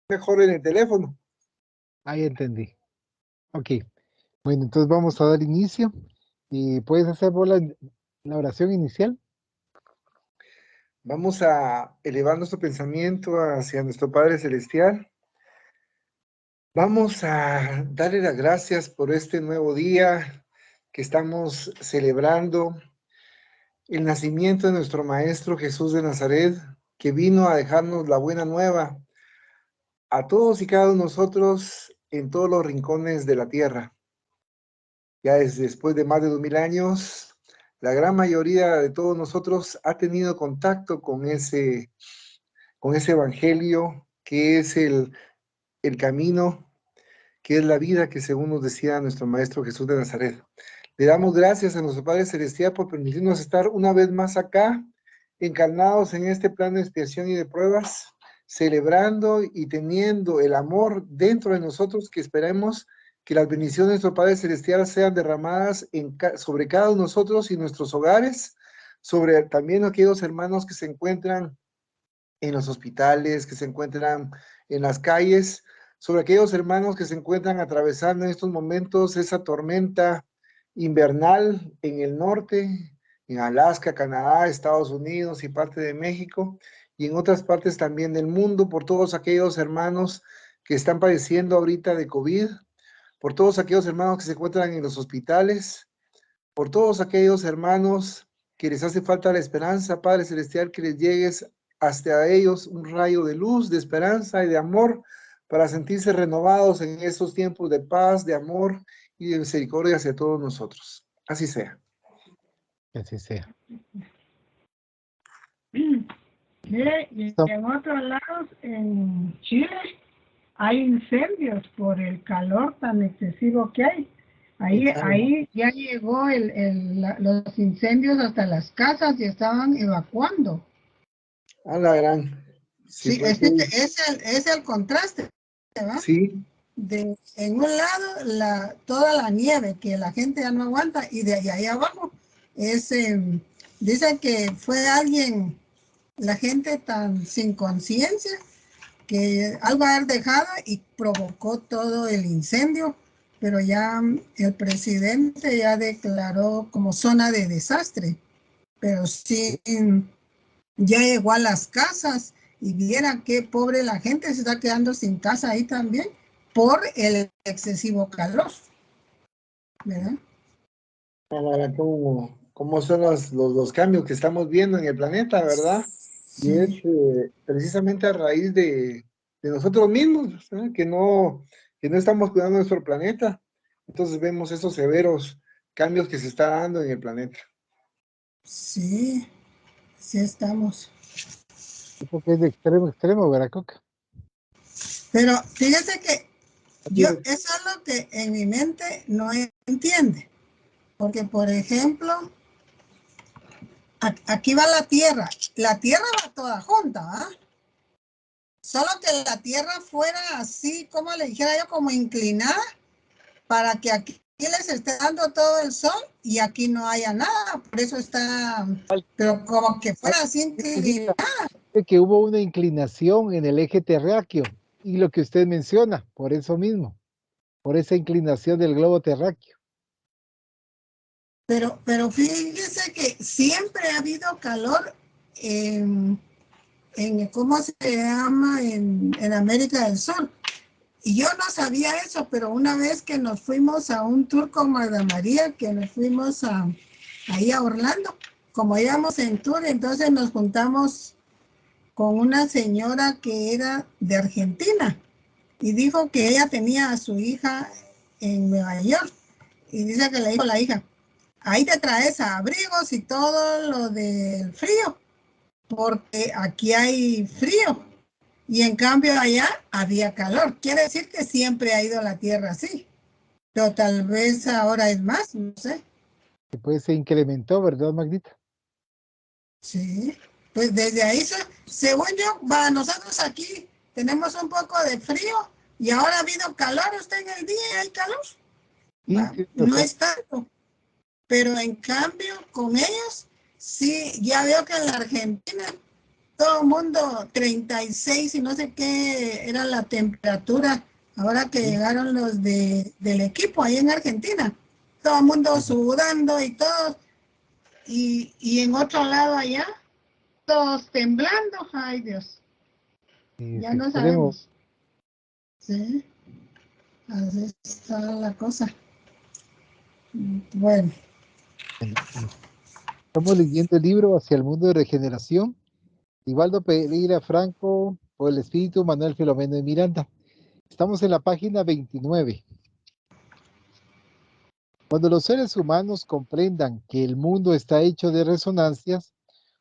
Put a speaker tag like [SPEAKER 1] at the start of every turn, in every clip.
[SPEAKER 1] mejor en el teléfono.
[SPEAKER 2] Ahí entendí. Ok. Bueno, entonces vamos a dar inicio. ¿Y puedes hacer vos la oración inicial?
[SPEAKER 1] Vamos a elevar nuestro pensamiento hacia nuestro Padre Celestial. Vamos a darle las gracias por este nuevo día que estamos celebrando, el nacimiento de nuestro Maestro Jesús de Nazaret, que vino a dejarnos la buena nueva a todos y cada uno de nosotros en todos los rincones de la tierra. Ya después de más de 2000 años, la gran mayoría de todos nosotros ha tenido contacto con ese evangelio que es el camino, que es la vida que según nos decía nuestro Maestro Jesús de Nazaret. Le damos gracias a nuestro Padre Celestial por permitirnos estar una vez más acá, encarnados en este plano de expiación y de pruebas, celebrando y teniendo el amor dentro de nosotros, que esperemos que las bendiciones de nuestro Padre Celestial sean derramadas sobre cada uno de nosotros y nuestros hogares, sobre también aquellos hermanos que se encuentran en los hospitales, que se encuentran en las calles, sobre aquellos hermanos que se encuentran atravesando en estos momentos esa tormenta invernal en el norte, en Alaska, Canadá, Estados Unidos y parte de México, y en otras partes también del mundo, por todos aquellos hermanos que están padeciendo ahorita de COVID, por todos aquellos hermanos que se encuentran en los hospitales, por todos aquellos hermanos que les hace falta la esperanza, Padre Celestial, que les llegues hasta ellos un rayo de luz, de esperanza y de amor para sentirse renovados en estos tiempos de paz, de amor y de misericordia hacia todos nosotros. Así sea.
[SPEAKER 2] Que así sea.
[SPEAKER 3] Mire, y en otros lados, en Chile, hay incendios por el calor tan excesivo que hay. Ahí ya llegó los incendios hasta las casas y estaban evacuando.
[SPEAKER 1] A la gran. Sí,
[SPEAKER 3] Sí,
[SPEAKER 1] pues,
[SPEAKER 3] es el contraste, ¿verdad?
[SPEAKER 1] sí.
[SPEAKER 3] En un lado, toda la nieve que la gente ya no aguanta, y de ahí abajo dicen que fue alguien, la gente tan sin conciencia, que algo haber dejado y provocó todo el incendio, pero ya el presidente ya declaró como zona de desastre, pero sí ya llegó a las casas y vieran qué pobre la gente se está quedando sin casa ahí también por el excesivo calor, ¿verdad?
[SPEAKER 1] Ahora, cómo son los cambios que estamos viendo en el planeta, ¿verdad? Y es
[SPEAKER 3] Sí.
[SPEAKER 1] precisamente a raíz de nosotros mismos, ¿verdad? Que no estamos cuidando nuestro planeta. Entonces vemos esos severos cambios que se está dando en el planeta.
[SPEAKER 3] Sí, sí estamos.
[SPEAKER 2] Porque es de extremo a extremo, ¿verdad, Coca?
[SPEAKER 3] Pero fíjese que
[SPEAKER 1] Así es.
[SPEAKER 3] eso es lo que en mi mente no entiende. Porque, por ejemplo, aquí va la Tierra va toda junta, ¿verdad? Solo que la Tierra fuera así, como le dijera yo, como inclinada, para que aquí les esté dando todo el sol y aquí no haya nada. Por eso está, pero como que fuera así inclinada.
[SPEAKER 2] De que hubo una inclinación en el eje terráqueo y lo que usted menciona, por eso mismo, por esa inclinación del globo terráqueo.
[SPEAKER 3] Pero fíjese que siempre ha habido calor ¿cómo se llama? En América del Sur. Y yo no sabía eso, pero una vez que nos fuimos a un tour con Magda María, que nos fuimos ahí a Orlando, como íbamos en tour, entonces nos juntamos con una señora que era de Argentina y dijo que ella tenía a su hija en Nueva York y dice que le dijo a la hija, ahí te traes abrigos y todo lo del frío, porque aquí hay frío y en cambio allá había calor. Quiere decir que siempre ha ido la Tierra así, pero tal vez ahora es más, no sé.
[SPEAKER 2] Después se incrementó, ¿verdad, Magdita?
[SPEAKER 3] Sí, pues desde ahí, según yo, nosotros aquí tenemos un poco de frío y ahora ha habido calor, usted en el día hay calor,
[SPEAKER 2] Sí, sí,
[SPEAKER 3] no es tanto, pero en cambio con ellos, sí, ya veo que en la Argentina todo el mundo 36 y no sé qué era la temperatura ahora que llegaron los del equipo ahí en Argentina. Todo el mundo sudando y todo. Y en otro lado allá, todos temblando. Ay, Dios. Ya no
[SPEAKER 2] extremo.
[SPEAKER 3] sabemos. Sí, así está la cosa. Bueno.
[SPEAKER 2] Estamos leyendo el libro Hacia el mundo de regeneración, Divaldo Pereira Franco, por el espíritu Manuel Filomeno de Miranda. Estamos en la página 29. Cuando los seres humanos comprendan que el mundo está hecho de resonancias,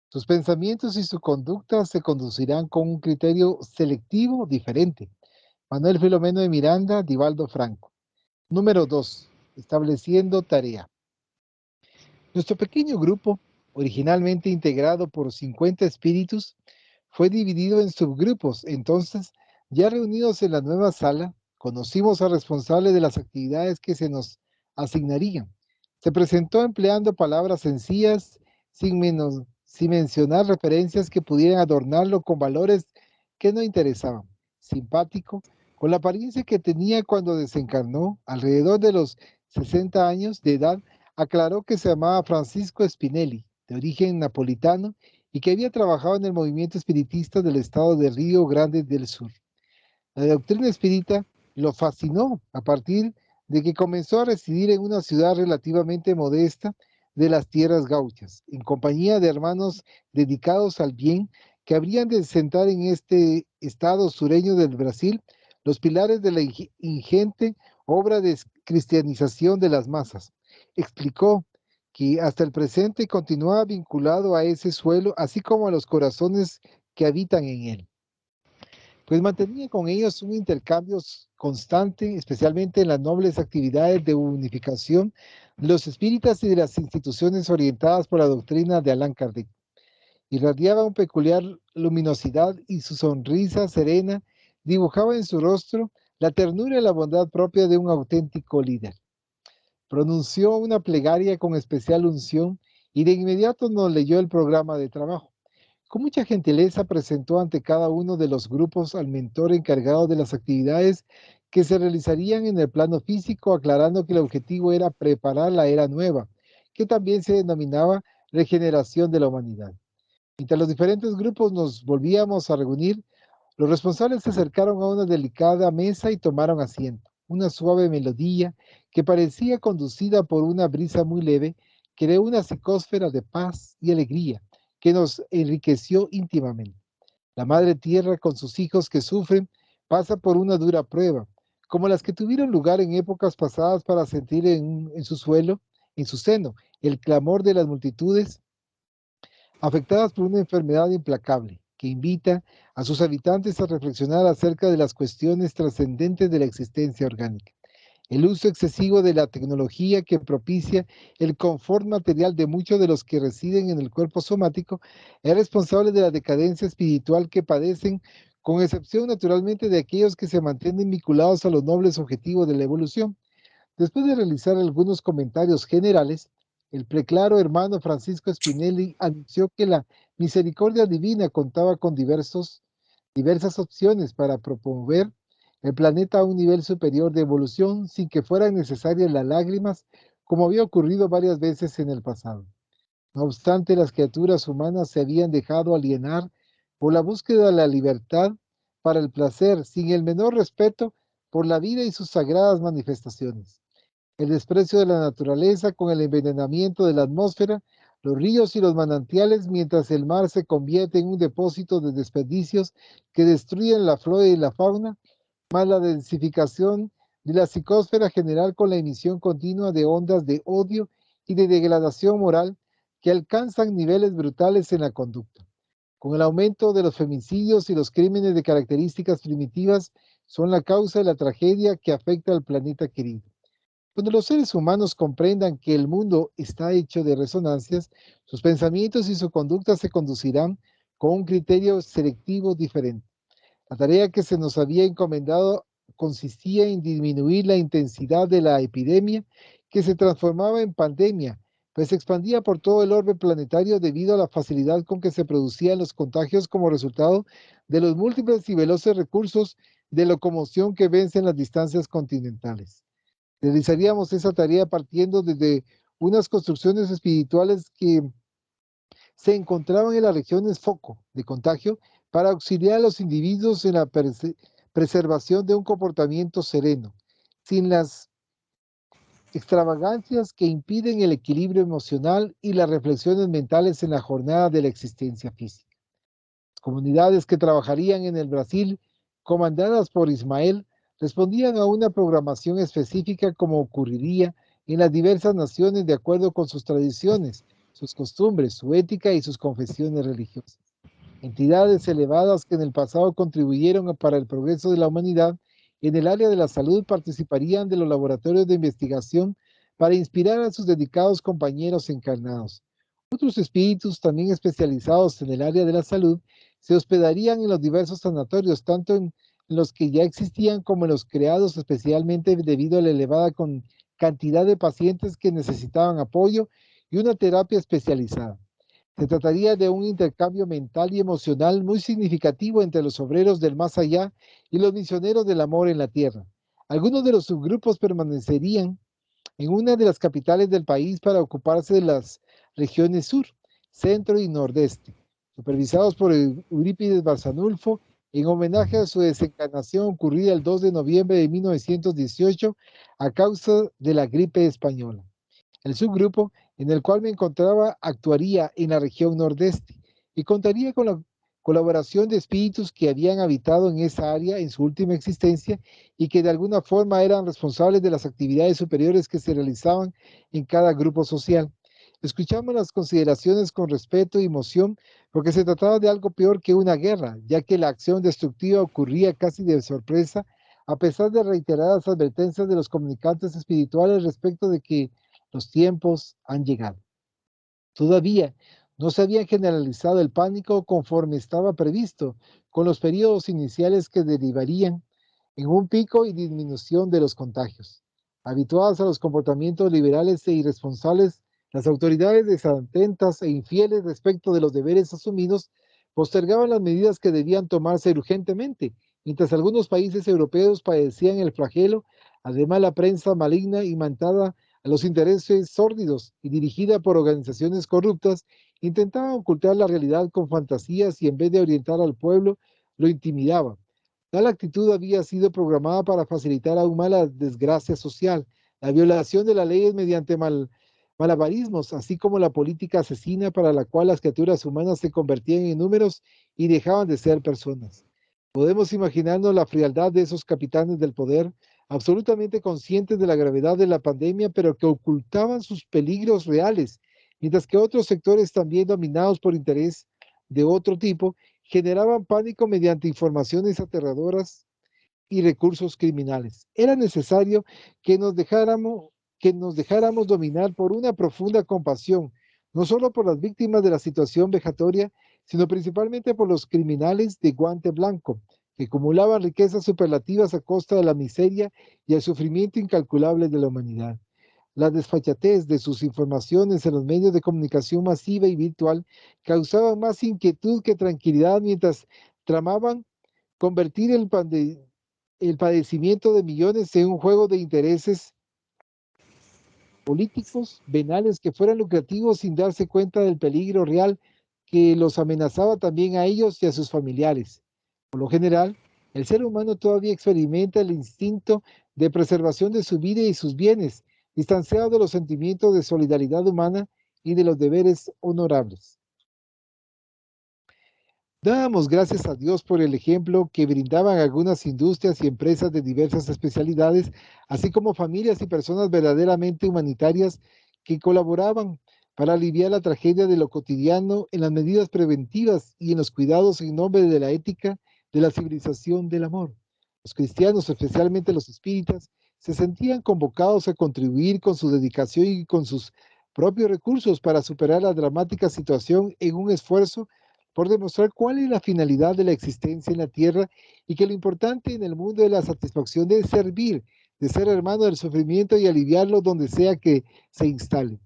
[SPEAKER 2] sus pensamientos y su conducta se conducirán con un criterio selectivo diferente. Manuel Filomeno de Miranda, Divaldo Franco. Número 2. Estableciendo tarea. Nuestro pequeño grupo, originalmente integrado por 50 espíritus, fue dividido en subgrupos. Entonces, ya reunidos en la nueva sala, conocimos al responsable de las actividades que se nos asignarían. Se presentó empleando palabras sencillas, sin mencionar referencias que pudieran adornarlo con valores que no interesaban. Simpático, con la apariencia que tenía cuando desencarnó, alrededor de los 60 años de edad, aclaró que se llamaba Francisco Spinelli, de origen napolitano, y que había trabajado en el movimiento espiritista del estado de Río Grande del Sur. La doctrina espírita lo fascinó a partir de que comenzó a residir en una ciudad relativamente modesta de las tierras gauchas, en compañía de hermanos dedicados al bien que habrían de sentar en este estado sureño del Brasil los pilares de la ingente obra de cristianización de las masas. Explicó que hasta el presente continuaba vinculado a ese suelo, así como a los corazones que habitan en él, pues mantenía con ellos un intercambio constante, especialmente en las nobles actividades de unificación de los espíritas y de las instituciones orientadas por la doctrina de Allan Kardec. Irradiaba una peculiar luminosidad y su sonrisa serena dibujaba en su rostro la ternura y la bondad propia de un auténtico líder. Pronunció una plegaria con especial unción y de inmediato nos leyó el programa de trabajo. Con mucha gentileza presentó ante cada uno de los grupos al mentor encargado de las actividades que se realizarían en el plano físico, aclarando que el objetivo era preparar la era nueva, que también se denominaba regeneración de la humanidad. Mientras los diferentes grupos nos volvíamos a reunir, los responsables se acercaron a una delicada mesa y tomaron asiento. Una suave melodía que parecía conducida por una brisa muy leve creó una psicósfera de paz y alegría que nos enriqueció íntimamente. La Madre Tierra con sus hijos que sufren pasa por una dura prueba, como las que tuvieron lugar en épocas pasadas para sentir en su suelo, en su seno, el clamor de las multitudes afectadas por una enfermedad implacable, que invita a sus habitantes a reflexionar acerca de las cuestiones trascendentes de la existencia orgánica. El uso excesivo de la tecnología que propicia el confort material de muchos de los que residen en el cuerpo somático es responsable de la decadencia espiritual que padecen, con excepción naturalmente de aquellos que se mantienen vinculados a los nobles objetivos de la evolución. Después de realizar algunos comentarios generales, el preclaro hermano Francisco Spinelli anunció que la misericordia divina contaba con diversas opciones para promover el planeta a un nivel superior de evolución sin que fueran necesarias las lágrimas, como había ocurrido varias veces en el pasado. No obstante, las criaturas humanas se habían dejado alienar por la búsqueda de la libertad para el placer, sin el menor respeto por la vida y sus sagradas manifestaciones. El desprecio de la naturaleza con el envenenamiento de la atmósfera, los ríos y los manantiales, mientras el mar se convierte en un depósito de desperdicios que destruyen la flora y la fauna, más la densificación de la psicósfera general con la emisión continua de ondas de odio y de degradación moral que alcanzan niveles brutales en la conducta. Con el aumento de los femicidios y los crímenes de características primitivas son la causa de la tragedia que afecta al planeta querido. Cuando los seres humanos comprendan que el mundo está hecho de resonancias, sus pensamientos y su conducta se conducirán con un criterio selectivo diferente. La tarea que se nos había encomendado consistía en disminuir la intensidad de la epidemia que se transformaba en pandemia pues se expandía por todo el orbe planetario debido a la facilidad con que se producían los contagios como resultado de los múltiples y veloces recursos de locomoción que vencen las distancias continentales. Realizaríamos esa tarea partiendo desde unas construcciones espirituales que se encontraban en las regiones foco de contagio para auxiliar a los individuos en la preservación de un comportamiento sereno, sin las extravagancias que impiden el equilibrio emocional y las reflexiones mentales en la jornada de la existencia física. Las comunidades que trabajarían en el Brasil, comandadas por Ismael, respondían a una programación específica como ocurriría en las diversas naciones de acuerdo con sus tradiciones, sus costumbres, su ética y sus confesiones religiosas. Entidades elevadas que en el pasado contribuyeron para el progreso de la humanidad en el área de la salud participarían de los laboratorios de investigación para inspirar a sus dedicados compañeros encarnados. Otros espíritus, también especializados en el área de la salud, se hospedarían en los diversos sanatorios, tanto en los que ya existían como en los creados especialmente debido a la elevada cantidad de pacientes que necesitaban apoyo y una terapia especializada. Se trataría de un intercambio mental y emocional muy significativo entre los obreros del más allá y los misioneros del amor en la tierra. Algunos de los subgrupos permanecerían en una de las capitales del país para ocuparse de las regiones sur, centro y nordeste, supervisados por Eurípides Barçanulfo en homenaje a su desencarnación ocurrida el 2 de noviembre de 1918 a causa de la gripe española. El subgrupo en el cual me encontraba actuaría en la región nordeste y contaría con la colaboración de espíritus que habían habitado en esa área en su última existencia y que de alguna forma eran responsables de las actividades superiores que se realizaban en cada grupo social. Escuchamos las consideraciones con respeto y emoción porque se trataba de algo peor que una guerra, ya que la acción destructiva ocurría casi de sorpresa a pesar de reiteradas advertencias de los comunicantes espirituales respecto de que los tiempos han llegado. Todavía no se había generalizado el pánico conforme estaba previsto, con los periodos iniciales que derivarían en un pico y disminución de los contagios. Habituadas a los comportamientos liberales e irresponsables, las autoridades desatentas e infieles respecto de los deberes asumidos postergaban las medidas que debían tomarse urgentemente, mientras algunos países europeos padecían el flagelo. Además, la prensa maligna imantada a los intereses sórdidos y dirigida por organizaciones corruptas, intentaba ocultar la realidad con fantasías y en vez de orientar al pueblo, lo intimidaba. Tal actitud había sido programada para facilitar aún más la desgracia social, la violación de las leyes mediante malabarismos, así como la política asesina para la cual las criaturas humanas se convertían en números y dejaban de ser personas. Podemos imaginarnos la frialdad de esos capitanes del poder, absolutamente conscientes de la gravedad de la pandemia, pero que ocultaban sus peligros reales, mientras que otros sectores también dominados por interés de otro tipo, generaban pánico mediante informaciones aterradoras y recursos criminales. Era necesario que nos dejáramos dominar por una profunda compasión, no solo por las víctimas de la situación vejatoria, sino principalmente por los criminales de guante blanco, que acumulaban riquezas superlativas a costa de la miseria y el sufrimiento incalculable de la humanidad. La desfachatez de sus informaciones en los medios de comunicación masiva y virtual causaba más inquietud que tranquilidad mientras tramaban convertir el padecimiento de millones en un juego de intereses políticos, venales que fueran lucrativos sin darse cuenta del peligro real que los amenazaba también a ellos y a sus familiares. Por lo general, el ser humano todavía experimenta el instinto de preservación de su vida y sus bienes, distanciado de los sentimientos de solidaridad humana y de los deberes honorables. Dábamos gracias a Dios por el ejemplo que brindaban algunas industrias y empresas de diversas especialidades, así como familias y personas verdaderamente humanitarias que colaboraban para aliviar la tragedia de lo cotidiano en las medidas preventivas y en los cuidados en nombre de la ética, de la civilización, del amor. Los cristianos, especialmente los espíritas, se sentían convocados a contribuir con su dedicación y con sus propios recursos para superar la dramática situación en un esfuerzo por demostrar cuál es la finalidad de la existencia en la tierra y que lo importante en el mundo es la satisfacción de servir, de ser hermano del sufrimiento y aliviarlo donde sea que se instale.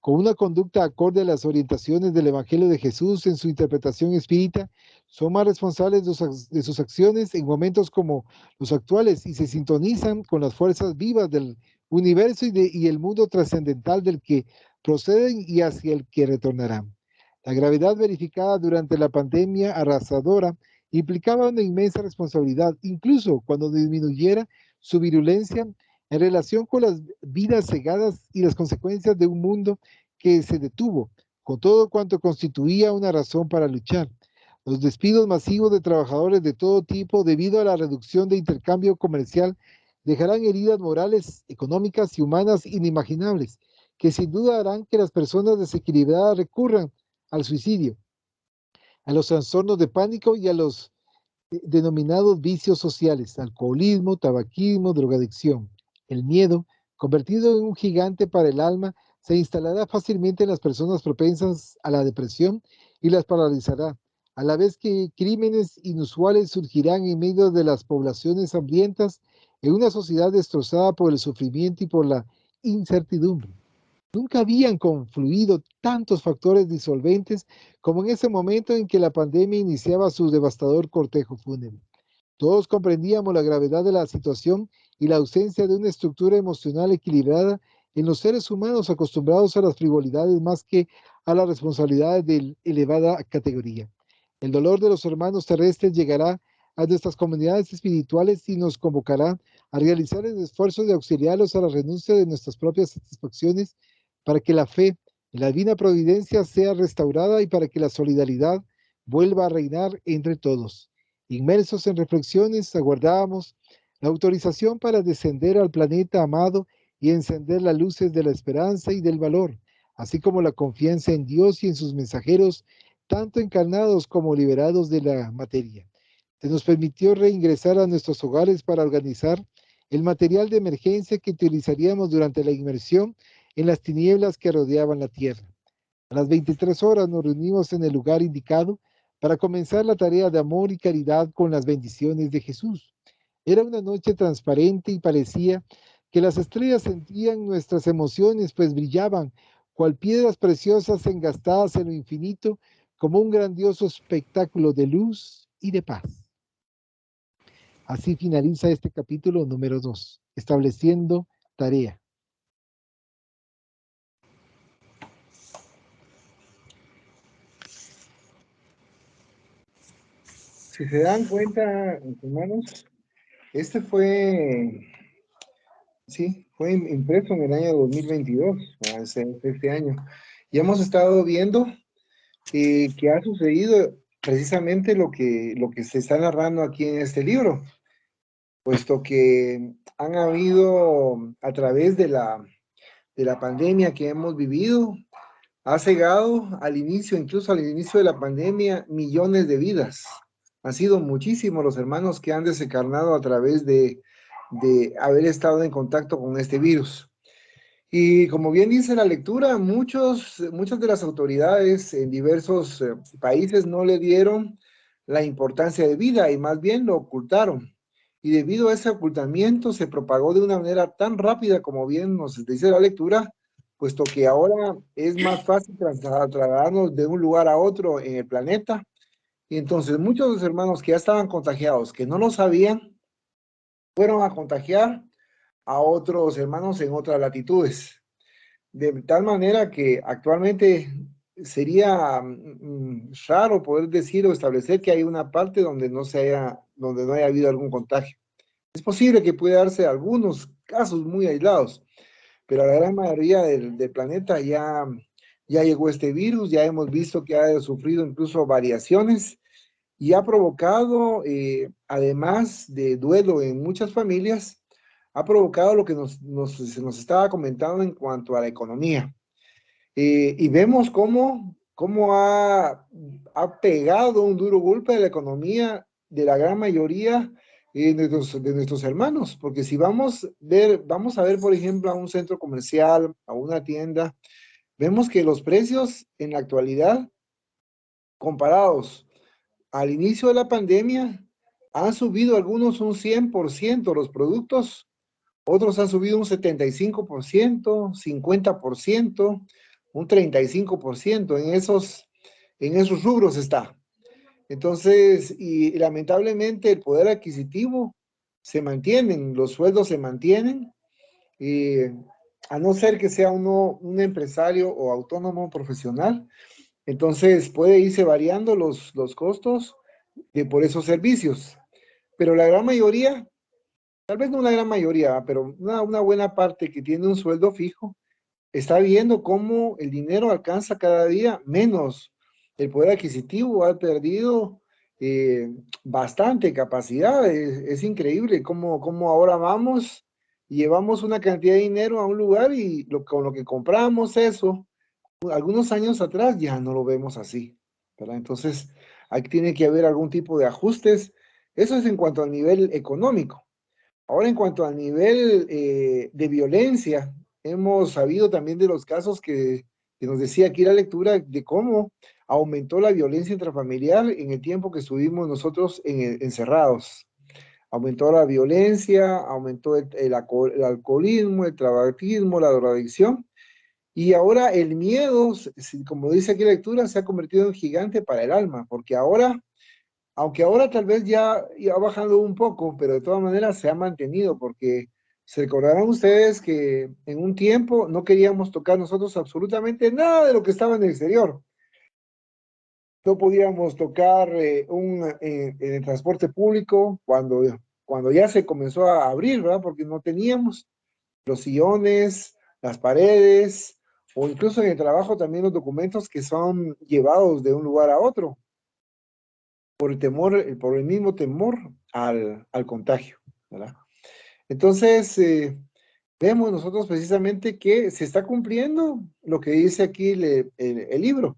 [SPEAKER 2] con una conducta acorde a las orientaciones del Evangelio de Jesús en su interpretación espírita, son más responsables de sus acciones en momentos como los actuales y se sintonizan con las fuerzas vivas del universo y el mundo trascendental del que proceden y hacia el que retornarán. La gravedad verificada durante la pandemia arrasadora implicaba una inmensa responsabilidad, incluso cuando disminuyera su virulencia en relación con las vidas cegadas y las consecuencias de un mundo que se detuvo, con todo cuanto constituía una razón para luchar. Los despidos masivos de trabajadores de todo tipo debido a la reducción de intercambio comercial dejarán heridas morales, económicas y humanas inimaginables, que sin duda harán que las personas desequilibradas recurran al suicidio, a los trastornos de pánico y a los denominados vicios sociales, alcoholismo, tabaquismo, drogadicción. El miedo, convertido en un gigante para el alma, se instalará fácilmente en las personas propensas a la depresión y las paralizará, a la vez que crímenes inusuales surgirán en medio de las poblaciones hambrientas en una sociedad destrozada por el sufrimiento y por la incertidumbre. Nunca habían confluido tantos factores disolventes como en ese momento en que la pandemia iniciaba su devastador cortejo fúnebre. Todos comprendíamos la gravedad de la situación y la ausencia de una estructura emocional equilibrada en los seres humanos acostumbrados a las frivolidades más que a las responsabilidades de elevada categoría. El dolor de los hermanos terrestres llegará a nuestras comunidades espirituales y nos convocará a realizar el esfuerzo de auxiliarlos a la renuncia de nuestras propias satisfacciones para que la fe en la divina providencia sea restaurada y para que la solidaridad vuelva a reinar entre todos. Inmersos en reflexiones, aguardábamos la autorización para descender al planeta amado y encender las luces de la esperanza y del valor, así como la confianza en Dios y en sus mensajeros, tanto encarnados como liberados de la materia. Se nos permitió reingresar a nuestros hogares para organizar el material de emergencia que utilizaríamos durante la inmersión en las tinieblas que rodeaban la tierra. A las 23 horas nos reunimos en el lugar indicado para comenzar la tarea de amor y caridad con las bendiciones de Jesús. Era una noche transparente y parecía que las estrellas sentían nuestras emociones, pues brillaban cual piedras preciosas engastadas en lo infinito, como un grandioso espectáculo de luz y de paz. Así finaliza este capítulo número 2, estableciendo tarea.
[SPEAKER 1] Si se dan cuenta, hermanos, este fue impreso en el año 2022, este año. Y hemos estado viendo que ha sucedido precisamente lo que se está narrando aquí en este libro, puesto que han habido, a través de la pandemia que hemos vivido, ha cegado incluso al inicio de la pandemia, millones de vidas. Han sido muchísimos los hermanos que han desencarnado a través de haber estado en contacto con este virus. Y como bien dice la lectura, muchas de las autoridades en diversos países no le dieron la importancia de vida y más bien lo ocultaron. Y debido a ese ocultamiento se propagó de una manera tan rápida como bien nos dice la lectura, puesto que ahora es más fácil trasladarnos de un lugar a otro en el planeta. Y entonces muchos de los hermanos que ya estaban contagiados, que no lo sabían, fueron a contagiar a otros hermanos en otras latitudes. De tal manera que actualmente sería raro poder decir o establecer que hay una parte donde no haya habido algún contagio. Es posible que pueda darse algunos casos muy aislados, pero la gran mayoría del planeta ya llegó este virus, ya hemos visto que ha sufrido incluso variaciones y ha provocado, además de duelo en muchas familias, ha provocado lo que se nos estaba comentando en cuanto a la economía. Y vemos cómo ha pegado un duro golpe a la economía de la gran mayoría de nuestros hermanos, porque si vamos a ver, por ejemplo, a un centro comercial, a una tienda, vemos que los precios en la actualidad, comparados al inicio de la pandemia, han subido algunos un 100% los productos, otros han subido un 75%, 50%, un 35% en esos rubros está. Entonces, y lamentablemente el poder adquisitivo se mantiene, los sueldos se mantienen, y a no ser que sea uno un empresario o autónomo profesional, entonces puede irse variando los costos por esos servicios. Pero la gran mayoría, tal vez no la gran mayoría, pero una buena parte que tiene un sueldo fijo, está viendo cómo el dinero alcanza cada día menos. El poder adquisitivo ha perdido bastante capacidad. Es increíble cómo ahora vamos y llevamos una cantidad de dinero a un lugar y con lo que compramos eso, algunos años atrás ya no lo vemos así, ¿verdad? Entonces, aquí tiene que haber algún tipo de ajustes. Eso es en cuanto al nivel económico. Ahora, en cuanto al nivel de violencia, hemos sabido también de los casos que nos decía aquí la lectura de cómo aumentó la violencia intrafamiliar en el tiempo que estuvimos nosotros encerrados. Aumentó la violencia, aumentó el alcoholismo, el tabaquismo, la drogadicción, y ahora el miedo, como dice aquí la lectura, se ha convertido en gigante para el alma, porque ahora, aunque ahora tal vez ya ha bajado un poco, pero de todas maneras se ha mantenido, porque se recordarán ustedes que en un tiempo no queríamos tocar nosotros absolutamente nada de lo que estaba en el exterior. No podíamos tocar en el transporte público cuando ya se comenzó a abrir, ¿verdad? Porque no teníamos los sillones, las paredes, o incluso en el trabajo también los documentos que son llevados de un lugar a otro por el temor, por el mismo temor al contagio, ¿verdad? Entonces, vemos nosotros precisamente que se está cumpliendo lo que dice aquí el libro,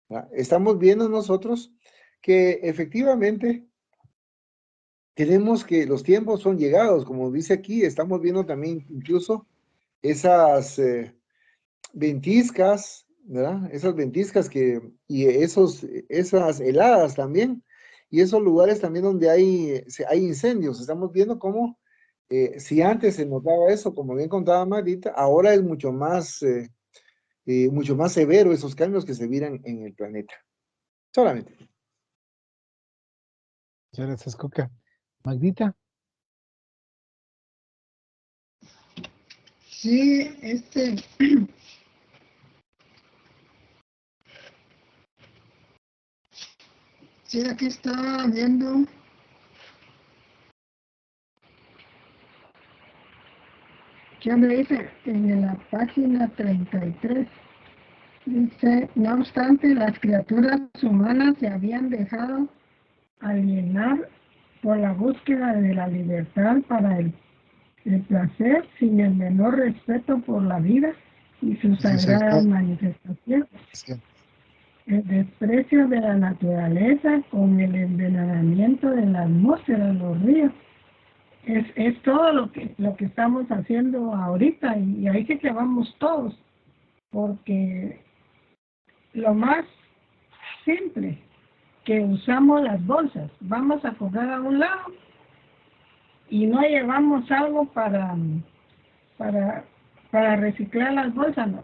[SPEAKER 1] ¿verdad? Estamos viendo nosotros que efectivamente tenemos que los tiempos son llegados, como dice aquí, estamos viendo también incluso esas ventiscas, ¿verdad? Esas ventiscas y esas heladas también, y esos lugares también donde hay incendios. Estamos viendo cómo, si antes se notaba eso, como bien contaba Magdita, ahora es mucho más severo esos cambios que se miran en el planeta. Solamente.
[SPEAKER 2] Muchas gracias, Coca. Magdita,
[SPEAKER 3] Sí, sí, aquí estaba viendo. ¿Qué me dice? En la página 33 dice, no obstante, las criaturas humanas se habían dejado alienar por la búsqueda de la libertad para el placer, sin el menor respeto por la vida y sus sagradas manifestaciones. El desprecio de la naturaleza con el envenenamiento de la atmósfera, los ríos. Es todo lo que estamos haciendo ahorita y ahí sí que vamos todos, porque lo más simple, que usamos las bolsas, vamos a comprar a un lado y no llevamos algo para reciclar las bolsas, no.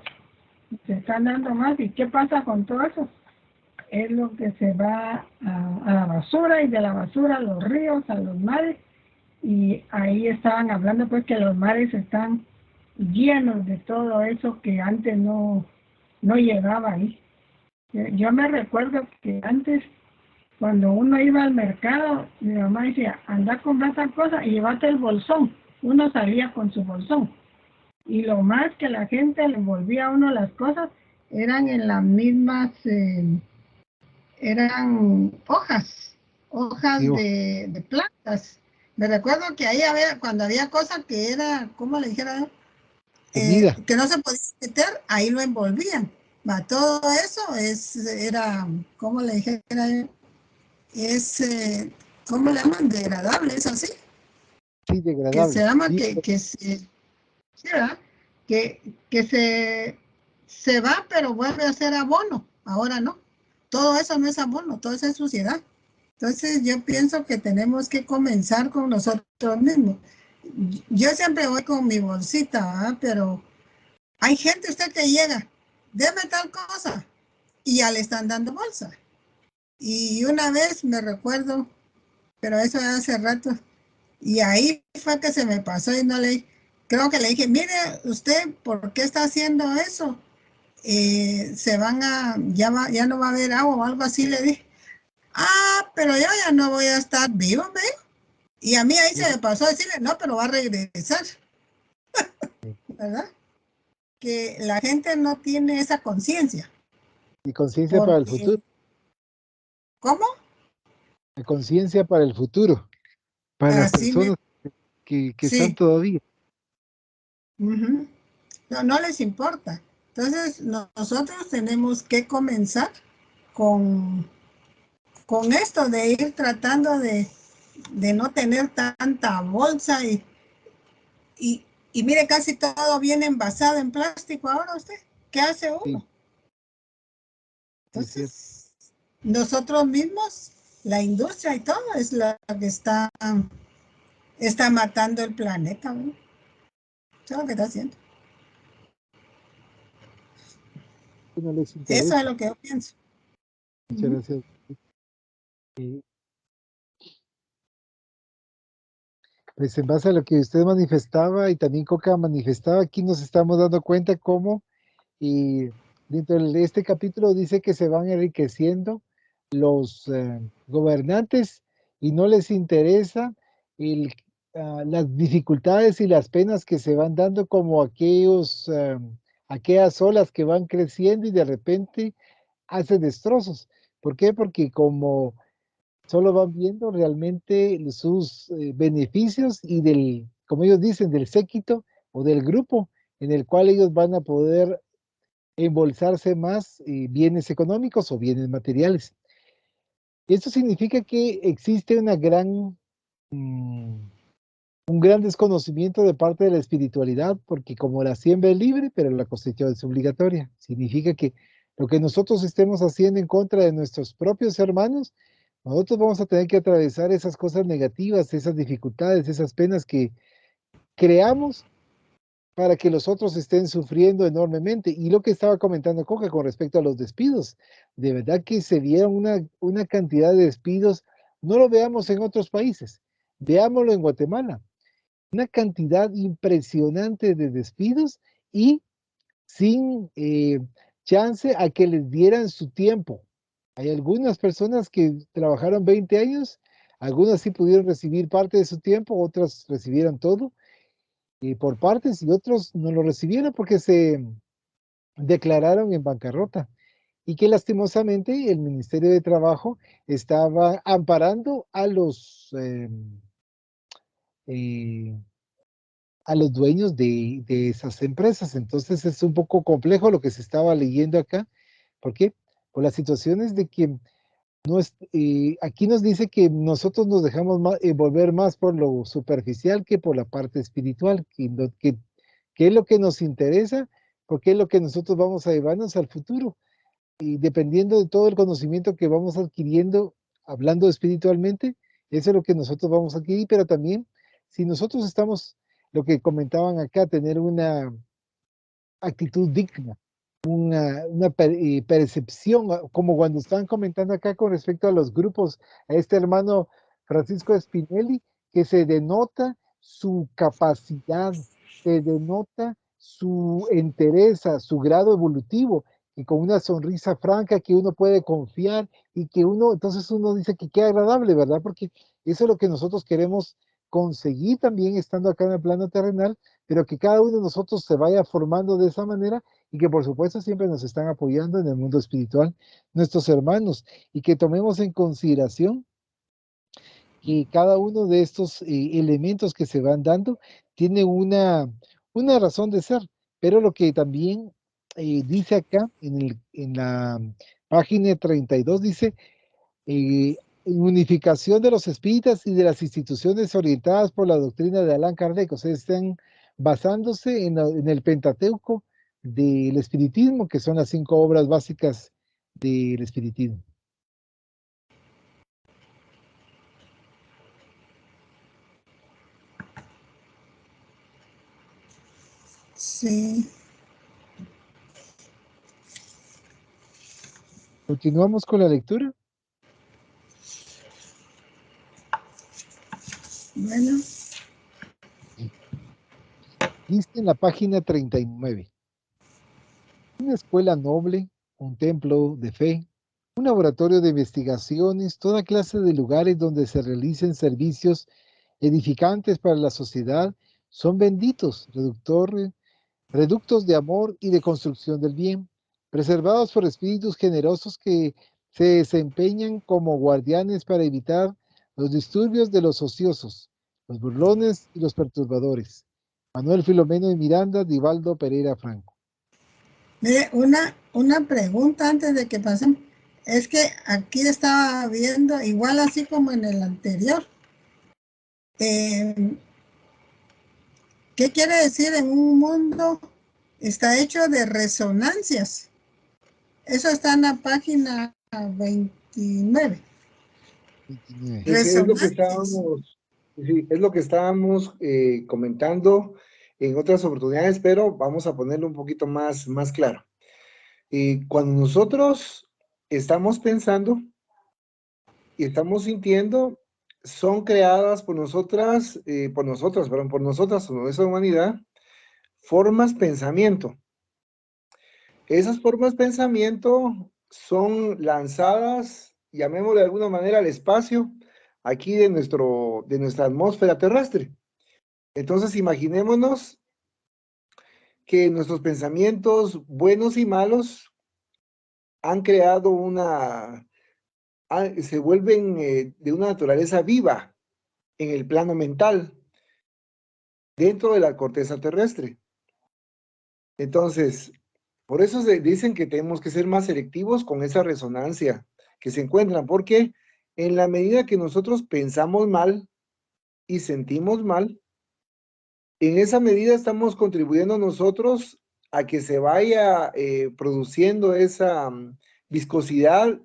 [SPEAKER 3] Se están dando más. ¿Y qué pasa con todo eso? Es lo que se va a la basura, y de la basura a los ríos, a los mares, y ahí estaban hablando pues que los mares están llenos de todo eso que antes no llegaba ahí. Yo me recuerdo que antes, cuando uno iba al mercado, mi mamá decía, anda a comprar tal cosa y llévate el bolsón. Uno salía con su bolsón. Y lo más que la gente le envolvía a uno las cosas eran en las mismas, eran hojas
[SPEAKER 2] sí,
[SPEAKER 3] de plantas. Me recuerdo que ahí cuando había cosas que era, ¿cómo le dijera?
[SPEAKER 2] comida.
[SPEAKER 3] Que no se podía meter, ahí lo envolvían. Todo eso era, ¿cómo le dijera? Es, ¿cómo le llaman? Degradable, es así.
[SPEAKER 2] Sí,
[SPEAKER 3] Que se
[SPEAKER 2] degradable.
[SPEAKER 3] llama
[SPEAKER 2] Sí,
[SPEAKER 3] sí, ¿verdad? Que se va, pero vuelve a ser abono. Ahora no. Todo eso no es abono, todo eso es suciedad. Entonces yo pienso que tenemos que comenzar con nosotros mismos. Yo siempre voy con mi bolsita, ¿verdad? Pero hay gente usted que llega deme tal cosa, y ya le están dando bolsa. Y una vez me recuerdo, pero eso hace rato, y ahí fue que se me pasó y no le, creo que le dije, mire, usted, ¿por qué está haciendo eso? Se van a, ya no va a haber agua o algo así, le dije. Ah, pero yo ya no voy a estar vivo, me dijo. Y a mí ahí se me pasó decirle, no, pero va a regresar, ¿verdad? Que la gente no tiene esa conciencia.
[SPEAKER 2] Y conciencia para el futuro.
[SPEAKER 3] Porque, ¿cómo?
[SPEAKER 2] La conciencia para el futuro. Para las
[SPEAKER 3] Así me,
[SPEAKER 2] personas que están
[SPEAKER 3] sí.
[SPEAKER 2] todavía.
[SPEAKER 3] Ujú. No, no les importa. Entonces, nosotros tenemos que comenzar con, con esto de ir tratando de no tener tanta bolsa y mire, casi todo viene envasado en plástico ahora usted. ¿Qué hace
[SPEAKER 2] Sí,
[SPEAKER 3] uno?
[SPEAKER 2] es cierto.
[SPEAKER 3] Entonces, nosotros mismos, la industria y todo es la que está matando el planeta, ¿no? Eso es lo que está haciendo.
[SPEAKER 2] No les
[SPEAKER 3] Eso es
[SPEAKER 2] interesa.
[SPEAKER 3] lo que yo pienso.
[SPEAKER 2] Muchas
[SPEAKER 3] Ujú.
[SPEAKER 2] gracias. Eh, Pues en base a lo que usted manifestaba y también Coca manifestaba, aquí nos estamos dando cuenta cómo, y dentro de este capítulo dice que se van enriqueciendo los gobernantes y no les interesa el, las dificultades y las penas que se van dando como aquellas olas que van creciendo y de repente hacen destrozos. ¿Por qué? Porque como solo van viendo realmente sus beneficios y del, como ellos dicen, del séquito o del grupo en el cual ellos van a poder embolsarse más bienes económicos o bienes materiales. Esto significa que existe un gran desconocimiento de parte de la espiritualidad, porque como la siembra es libre, pero la cosecha es obligatoria. Significa que lo que nosotros estemos haciendo en contra de nuestros propios hermanos, nosotros vamos a tener que atravesar esas cosas negativas, esas dificultades, esas penas que creamos para que los otros estén sufriendo enormemente. Y lo que estaba comentando Coca con respecto a los despidos, de verdad que se vieron una cantidad de despidos, no lo veamos en otros países, veámoslo en Guatemala, una cantidad impresionante de despidos y sin chance a que les dieran su tiempo. Hay algunas personas que trabajaron 20 años, algunas sí pudieron recibir parte de su tiempo, otras recibieron todo por partes y otros no lo recibieron porque se declararon en bancarrota y que lastimosamente el Ministerio de Trabajo estaba amparando eh, a los dueños de esas empresas. Entonces es un poco complejo lo que se estaba leyendo acá. ¿Por qué? Por las situaciones de que no es, aquí nos dice que nosotros nos dejamos envolver más por lo superficial que por la parte espiritual, que es lo que nos interesa, porque es lo que nosotros vamos a llevarnos al futuro. Y dependiendo de todo el conocimiento que vamos adquiriendo, hablando espiritualmente, eso es lo que nosotros vamos a adquirir, pero también si nosotros estamos, lo que comentaban acá, tener una actitud digna, percepción, como cuando estaban comentando acá con respecto a los grupos, a este hermano Francisco Spinelli, que se denota su capacidad, se denota su entereza, su grado evolutivo, y con una sonrisa franca que uno puede confiar y que uno, entonces uno dice que qué agradable, ¿verdad? Porque eso es lo que nosotros queremos conseguir también estando acá en el plano terrenal, pero que cada uno de nosotros se vaya formando de esa manera y que por supuesto siempre nos están apoyando en el mundo espiritual, nuestros hermanos, y que tomemos en consideración que cada uno de estos elementos que se van dando tiene una razón de ser, pero lo que también dice acá en la página 32 dice, unificación de los espíritas y de las instituciones orientadas por la doctrina de Allan Kardec, o sea, están basándose en el Pentateuco del espiritismo, que son las 5 obras básicas del espiritismo.
[SPEAKER 3] Sí.
[SPEAKER 2] Continuamos con la lectura.
[SPEAKER 3] Bueno,
[SPEAKER 2] Dice en la página 39. Una escuela noble, un templo de fe, un laboratorio de investigaciones, toda clase de lugares donde se realicen servicios edificantes para la sociedad, son benditos, reductos de amor y de construcción del bien, preservados por espíritus generosos que se desempeñan como guardianes para evitar los disturbios de los ociosos, los burlones y los perturbadores. Manuel Filomeno de Miranda, Divaldo Pereira Franco.
[SPEAKER 3] mire, una pregunta antes de que pasemos. Es que aquí estaba viendo, igual así como en el anterior. ¿Qué quiere decir en un mundo está hecho de resonancias? Eso está en la página 29.
[SPEAKER 2] 29.
[SPEAKER 1] Es lo que
[SPEAKER 3] Resonancias.
[SPEAKER 1] estábamos, sí, es lo que estábamos comentando en otras oportunidades, pero vamos a ponerlo un poquito más claro. Cuando nosotros estamos pensando y estamos sintiendo, son creadas por nosotras, por nosotras, por nuestra humanidad, formas pensamiento. Esas formas pensamiento son lanzadas, llamémoslo de alguna manera, al espacio, aquí de nuestra atmósfera terrestre. Entonces, imaginémonos que nuestros pensamientos buenos y malos han creado se vuelven de una naturaleza viva en el plano mental, dentro de la corteza terrestre. Entonces, por eso se dicen que tenemos que ser más selectivos con esa resonancia que se encuentran, porque en la medida que nosotros pensamos mal y sentimos mal, en esa medida estamos contribuyendo nosotros a que se vaya produciendo esa viscosidad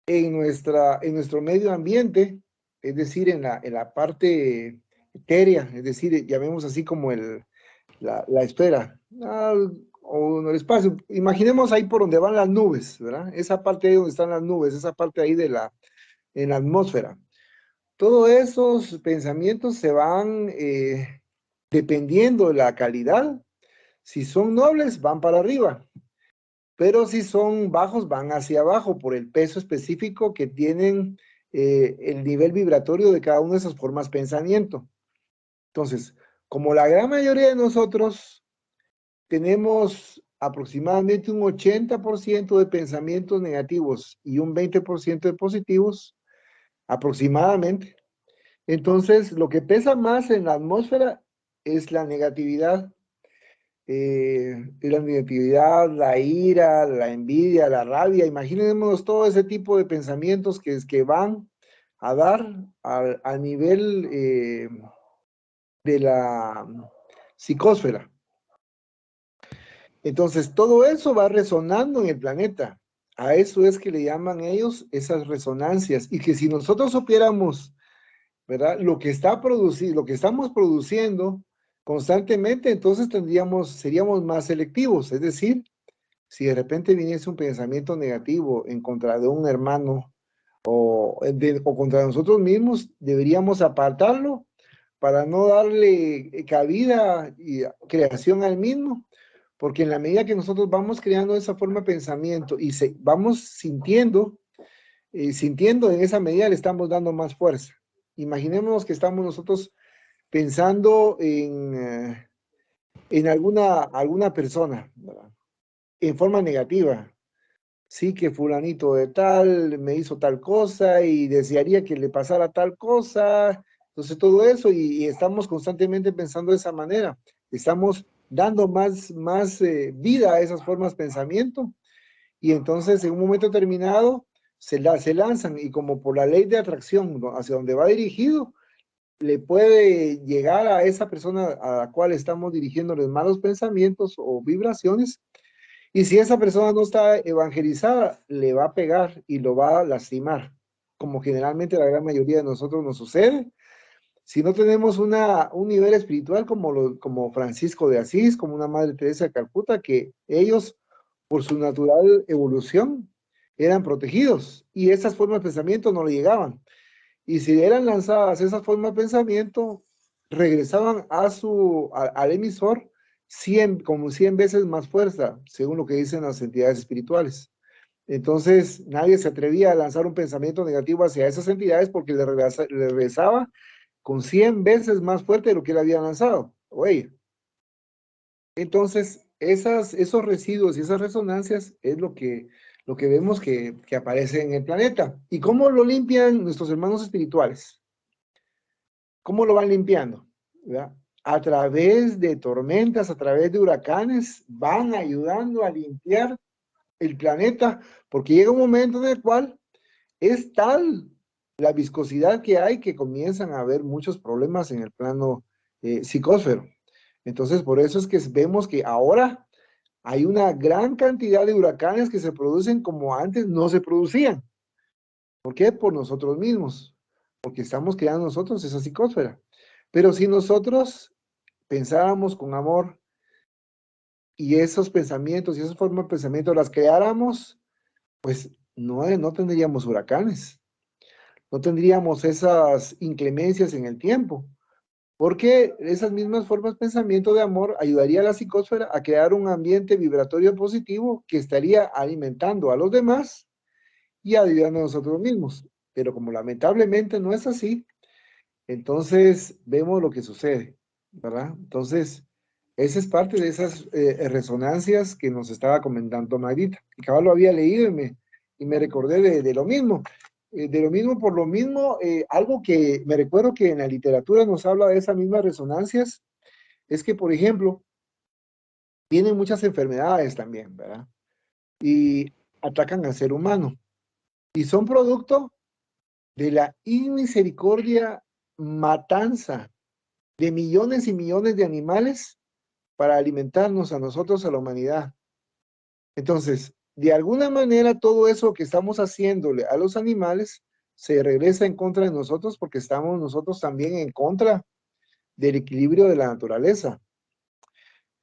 [SPEAKER 1] en nuestro medio ambiente, es decir, en la parte etérea, es decir, llamemos así como la esfera, o en el espacio. Imaginemos ahí por donde van las nubes, ¿verdad? Esa parte ahí donde están las nubes, esa parte ahí en la atmósfera. Todos esos pensamientos se van dependiendo de la calidad. Si son nobles, van para arriba, pero si son bajos, van hacia abajo por el peso específico que tienen el nivel vibratorio de cada una de esas formas pensamiento. Entonces, como la gran mayoría de nosotros tenemos aproximadamente un 80% de pensamientos negativos y un 20% de positivos, aproximadamente. Entonces, lo que pesa más en la atmósfera es la negatividad. La negatividad, la ira, la envidia, la rabia. Imaginémonos todo ese tipo de pensamientos que van a dar al nivel de la psicósfera. Entonces, todo eso va resonando en el planeta. A eso es que le llaman ellos esas resonancias. Y que si nosotros supiéramos, ¿verdad? Lo que estamos produciendo constantemente, entonces seríamos más selectivos. Es decir, si de repente viniese un pensamiento negativo en contra de un hermano o contra nosotros mismos, deberíamos apartarlo para no darle cabida y creación al mismo, porque en la medida que nosotros vamos creando esa forma de pensamiento y vamos sintiendo en esa medida le estamos dando más fuerza. Imaginémonos que estamos nosotros pensando en alguna persona, ¿verdad? En forma negativa. Sí, que fulanito de tal me hizo tal cosa y desearía que le pasara tal cosa. Entonces todo eso y estamos constantemente pensando de esa manera. Estamos dando más vida a esas formas de pensamiento y entonces en un momento determinado se lanzan y como por la ley de atracción hacia donde va dirigido, le puede llegar a esa persona a la cual estamos dirigiendo los malos pensamientos o vibraciones. Y si esa persona no está evangelizada, le va a pegar y lo va a lastimar, como generalmente la gran mayoría de nosotros nos sucede. Si no tenemos un nivel espiritual como Francisco de Asís, como una Madre Teresa de Calcuta, que ellos, por su natural evolución, eran protegidos y esas formas de pensamiento no le llegaban. Y si eran lanzadas esas formas de pensamiento, regresaban al emisor como 100 veces más fuerza, según lo que dicen las entidades espirituales. Entonces, nadie se atrevía a lanzar un pensamiento negativo hacia esas entidades porque le regresaba con 100 veces más fuerte de lo que él había lanzado, o ella. Entonces, esos residuos y esas resonancias es lo que vemos que aparece en el planeta. ¿Y cómo lo limpian nuestros hermanos espirituales? ¿Cómo lo van limpiando? ¿Verdad? A través de tormentas, a través de huracanes, van ayudando a limpiar el planeta, porque llega un momento en el cual es tal la viscosidad que hay que comienzan a haber muchos problemas en el plano psicosfero. Entonces, por eso es que vemos que ahora hay una gran cantidad de huracanes que se producen como antes no se producían. ¿Por qué? Por nosotros mismos, porque estamos creando nosotros esa psicosfera. Pero si nosotros pensáramos con amor y esos pensamientos y esas formas de pensamiento las creáramos, pues no tendríamos huracanes, no tendríamos esas inclemencias en el tiempo, porque esas mismas formas de pensamiento de amor ayudaría a la psicosfera a crear un ambiente vibratorio positivo que estaría alimentando a los demás y ayudando a nosotros mismos. Pero como lamentablemente no es así, entonces vemos lo que sucede, ¿verdad? Entonces, esa es parte de esas resonancias que nos estaba comentando Magrita. Y cabal lo había leído y me recordé de lo mismo. De lo mismo, por lo mismo, algo que me recuerdo que en la literatura nos habla de esas mismas resonancias, es que, por ejemplo, tienen muchas enfermedades también, ¿verdad? Y atacan al ser humano. Y son producto de la inmisericordia matanza de millones y millones de animales para alimentarnos a nosotros, a la humanidad. Entonces, de alguna manera, todo eso que estamos haciéndole a los animales se regresa en contra de nosotros porque estamos nosotros también en contra del equilibrio de la naturaleza.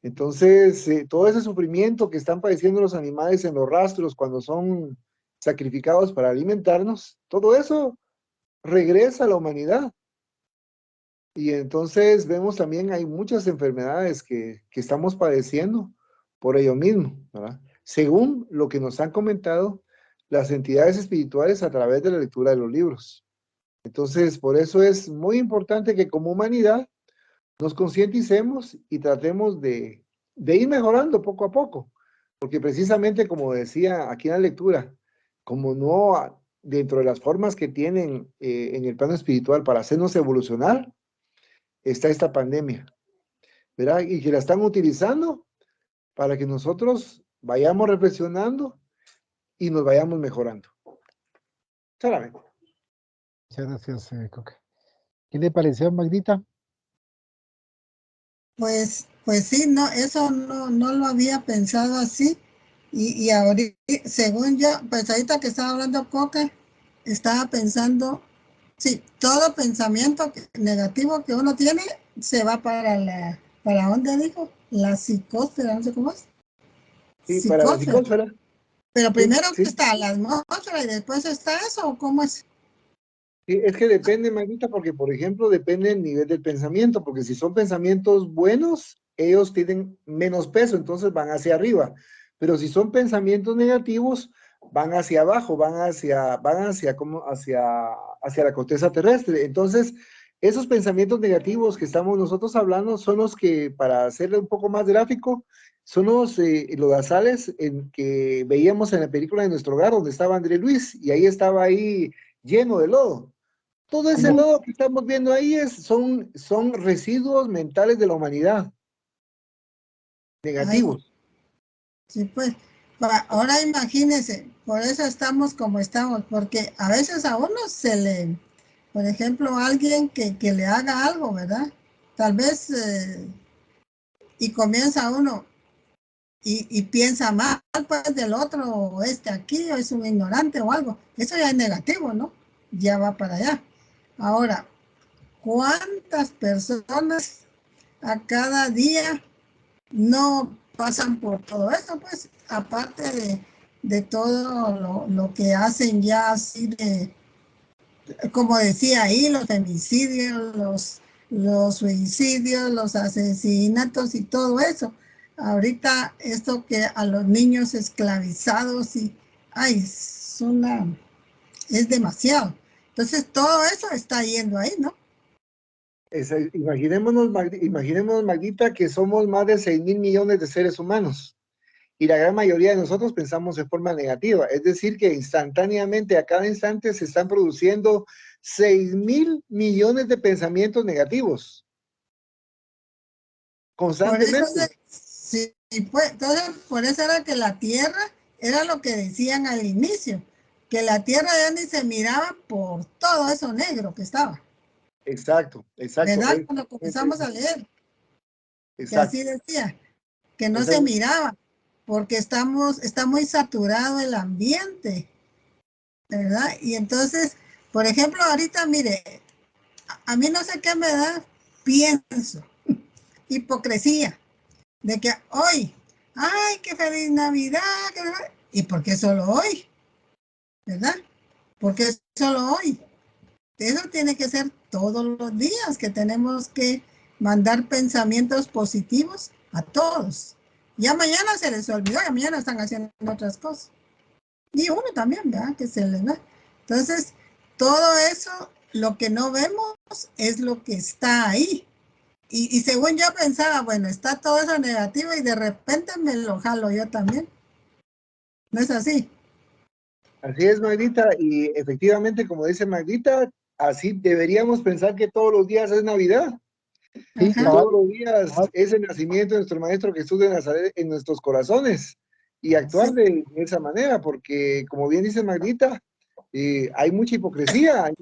[SPEAKER 1] Entonces, todo ese sufrimiento que están padeciendo los animales en los rastros cuando son sacrificados para alimentarnos, todo eso regresa a la humanidad. Y entonces vemos también hay muchas enfermedades que estamos padeciendo por ello mismo, ¿verdad? Según lo que nos han comentado las entidades espirituales a través de la lectura de los libros. Entonces, por eso es muy importante que como humanidad nos concienticemos y tratemos de ir mejorando poco a poco. Porque precisamente como decía aquí en la lectura, como no dentro de las formas que tienen en el plano espiritual para hacernos evolucionar, está esta pandemia, ¿verdad? Y que la están utilizando para que nosotros vayamos reflexionando y nos vayamos mejorando. Solamente.
[SPEAKER 2] Muchas gracias, Coca. ¿Qué le pareció, Magdita?
[SPEAKER 3] Pues sí, no, eso no lo había pensado así. Y ahorita, según yo, pues ahorita que estaba hablando Coca, estaba pensando, sí, todo pensamiento negativo que uno tiene se va ¿para dónde dijo? La psicosfera, no sé cómo es.
[SPEAKER 1] Sí, para la
[SPEAKER 3] Psicosfera.
[SPEAKER 1] psicosfera.
[SPEAKER 3] Pero
[SPEAKER 1] Sí,
[SPEAKER 3] primero
[SPEAKER 1] sí.
[SPEAKER 3] está la atmósfera y después está eso, ¿o cómo es?
[SPEAKER 1] Sí, es que depende, Magnita, porque por ejemplo depende del nivel del pensamiento, porque si son pensamientos buenos, ellos tienen menos peso, entonces van hacia arriba. Pero si son pensamientos negativos, van hacia abajo, hacia la corteza terrestre. Entonces, esos pensamientos negativos que estamos nosotros hablando son los que, para hacerle un poco más gráfico, son los lodazales que veíamos en la película de Nuestro Hogar, donde estaba André Luis, y ahí estaba ahí lleno de lodo. Todo ese lodo que estamos viendo ahí son residuos mentales de la humanidad,
[SPEAKER 3] Ay,
[SPEAKER 1] negativos.
[SPEAKER 3] sí, pues, ahora imagínense, por eso estamos como estamos, porque a veces a uno por ejemplo, alguien que le haga algo, ¿verdad? Tal vez, y comienza uno y piensa mal, pues, del otro, o aquí, o es un ignorante o algo. Eso ya es negativo, ¿no? Ya va para allá. Ahora, ¿cuántas personas a cada día no pasan por todo esto? Pues, aparte de todo lo que hacen ya así de, como decía ahí, los femicidios, los suicidios, los asesinatos y todo eso. Ahorita esto que a los niños esclavizados y, ay, es demasiado. Entonces todo eso está yendo ahí, ¿no?
[SPEAKER 1] Imaginémonos, Magdita, que somos más de 6.000 millones de seres humanos y la gran mayoría de nosotros pensamos de forma negativa. Es decir, que instantáneamente, a cada instante, se están produciendo 6.000 millones de pensamientos negativos
[SPEAKER 3] Por eso,
[SPEAKER 1] constantemente.
[SPEAKER 3] sí, pues, entonces, por eso era que la tierra era lo que decían al inicio, que la tierra ya ni se miraba por todo eso negro que estaba.
[SPEAKER 1] Exacto, exacto.
[SPEAKER 3] ¿Verdad? Cuando comenzamos a leer, que
[SPEAKER 1] Exacto.
[SPEAKER 3] así decía, que no
[SPEAKER 1] Esa
[SPEAKER 3] se
[SPEAKER 1] es-
[SPEAKER 3] miraba, porque está muy saturado el ambiente, ¿verdad? Y entonces, por ejemplo, ahorita, mire, a mí no sé qué me da, pienso, hipocresía, de que hoy, ay, qué feliz Navidad, ¿y por qué solo hoy? ¿Verdad? ¿Por qué solo hoy? Eso tiene que ser todos los días, que tenemos que mandar pensamientos positivos a todos. Ya mañana se les olvidó, ya mañana están haciendo otras cosas. Y uno también, ¿verdad? Que se les va. Entonces, todo eso, lo que no vemos es lo que está ahí. Y según yo pensaba, bueno, está todo eso negativo y de repente me lo jalo yo también. ¿No es así?
[SPEAKER 1] Así es, Magdita, y efectivamente, como dice Magdita, así deberíamos pensar que todos los días es Navidad,
[SPEAKER 2] Sí,
[SPEAKER 1] que
[SPEAKER 3] Ajá.
[SPEAKER 1] todos
[SPEAKER 2] cabal,
[SPEAKER 1] los días
[SPEAKER 2] cabal.
[SPEAKER 1] es el nacimiento de nuestro Maestro Jesús de Nazaret en nuestros corazones y actuar
[SPEAKER 3] Sí.
[SPEAKER 1] de esa manera, porque como bien dice Magdita, hay mucha hipocresía,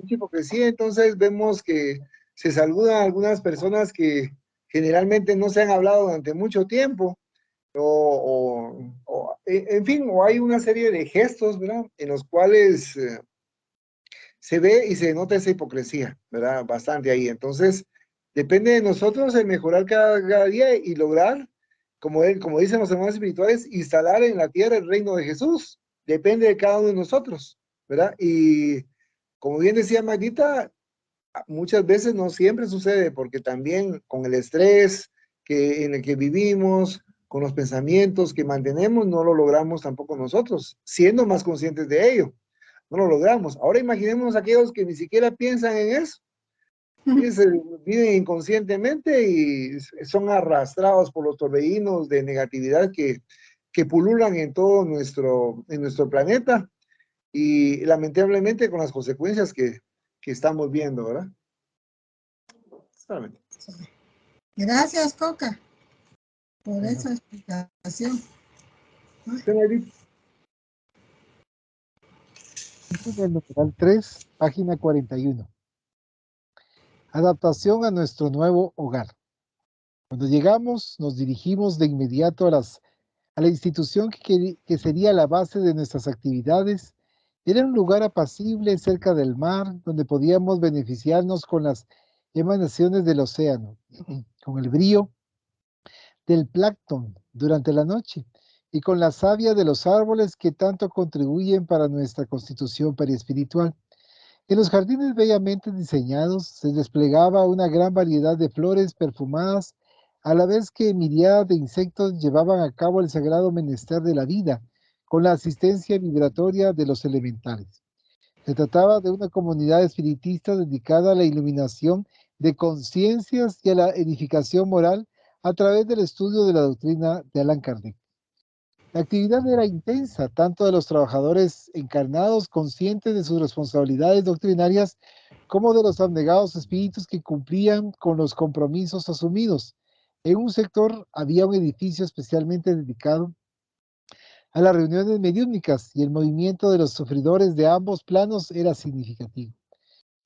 [SPEAKER 1] entonces vemos que se saludan a algunas personas que generalmente no se han hablado durante mucho tiempo, en fin, o hay una serie de gestos, ¿verdad? En los cuales se ve y se nota esa hipocresía, ¿verdad? Bastante ahí. Entonces, depende de nosotros el mejorar cada día y lograr, como dicen los hermanos espirituales, instalar en la tierra el reino de Jesús. Depende de cada uno de nosotros, ¿verdad? Y como bien decía Magdita, muchas veces no siempre sucede, porque también con el estrés en el que vivimos, con los pensamientos que mantenemos, no lo logramos tampoco nosotros, siendo más conscientes de ello. No lo logramos. Ahora imaginemos aquellos que ni siquiera piensan en eso, viven inconscientemente y son arrastrados por los torbellinos de negatividad que pululan en nuestro planeta y lamentablemente con las consecuencias que estamos viendo, ¿verdad? Solamente.
[SPEAKER 3] Gracias, Coca, por
[SPEAKER 1] Bueno.
[SPEAKER 3] esa explicación.
[SPEAKER 2] En el numeral 3, página 41. Adaptación a nuestro nuevo hogar. Cuando llegamos, nos dirigimos de inmediato a la institución que sería la base de nuestras actividades. Era un lugar apacible cerca del mar, donde podíamos beneficiarnos con las emanaciones del océano, con el brillo del plancton durante la noche y con la savia de los árboles que tanto contribuyen para nuestra constitución periespiritual. En los jardines bellamente diseñados se desplegaba una gran variedad de flores perfumadas, a la vez que miriadas de insectos llevaban a cabo el sagrado menester de la vida, con la asistencia vibratoria de los elementales. Se trataba de una comunidad espiritista dedicada a la iluminación de conciencias y a la edificación moral a través del estudio de la doctrina de Allan Kardec. La actividad era intensa, tanto de los trabajadores encarnados conscientes de sus responsabilidades doctrinarias, como de los abnegados espíritus que cumplían con los compromisos asumidos. En un sector había un edificio especialmente dedicado a las reuniones mediúnicas y el movimiento de los sufridores de ambos planos era significativo.